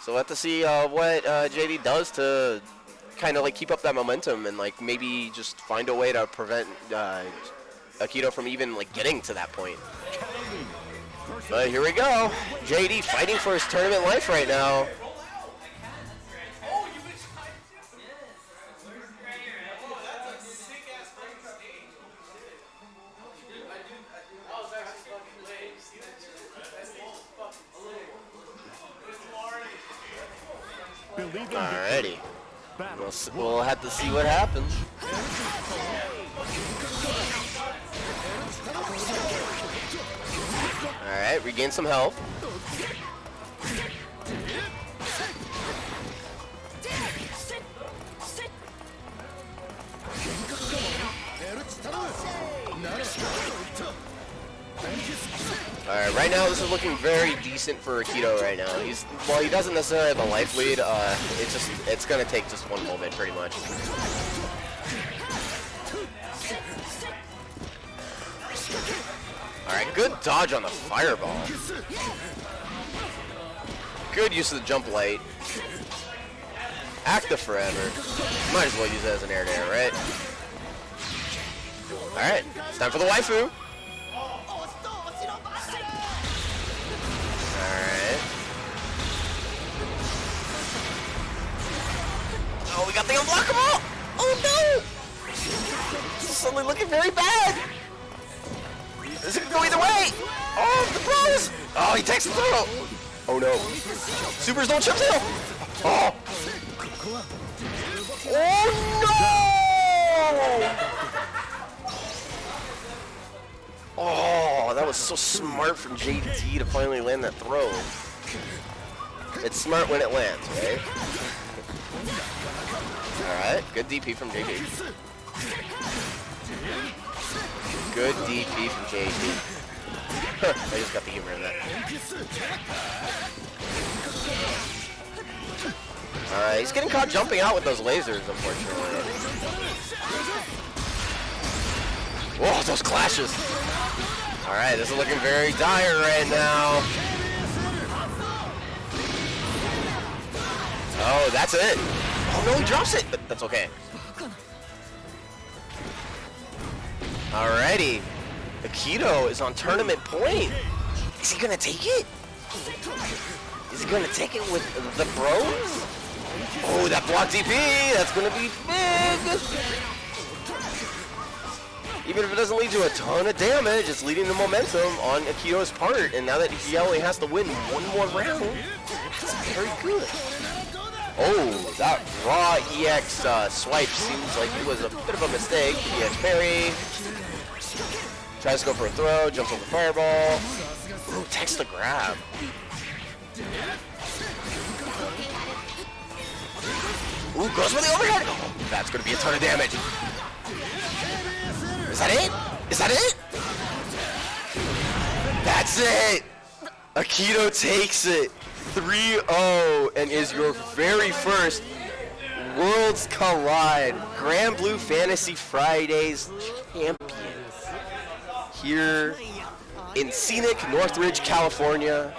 So we'll have to see what JD does to kind of like keep up that momentum and like maybe just find a way to prevent Akito from even like getting to that point. But here we go. JD fighting for his tournament life right now. Alrighty. We'll have to see what happens. Alright, regain some health. Alright, right now this is looking very decent for Akito right now. While he doesn't necessarily have a life lead, it's gonna take just one moment pretty much. Alright, good dodge on the fireball. Good use of the jump light. Active forever. Might as well use it as an air to air, right? Alright, it's time for the waifu. Alright. Oh, we got the unblockable! Oh no! This is suddenly looking very bad! Is it gonna go either way? Oh, the bros! Oh, he takes the throw! Oh no. Supers don't chip tail! Oh! Oh no! Oh, that was so smart from JD to finally land that throw. It's smart when it lands, right? Alright, good DP from JD. Good DP from JD. I just got the humor in that. Alright, he's getting caught jumping out with those lasers, unfortunately. Whoa, those clashes! Alright, this is looking very dire right now. Oh, that's it. Oh no, he drops it, but that's okay. Alrighty. Akito is on tournament point. Is he gonna take it? Is he gonna take it with the bros? Oh, that block DP! That's gonna be big! Even if it doesn't lead to a ton of damage, it's leading to momentum on Akito's part. And now that he only has to win one more round, that's very good. Oh, that raw EX swipe seems like it was a bit of a mistake. EX parry. Tries to go for a throw, jumps on the fireball. Ooh, takes the grab. Ooh, goes for the overhead. Oh, that's going to be a ton of damage. Is that it? Is that it? That's it! Akito takes it 3-0 and is your very first Worlds Collide Granblue Fantasy Fridays champion here in scenic Northridge, California.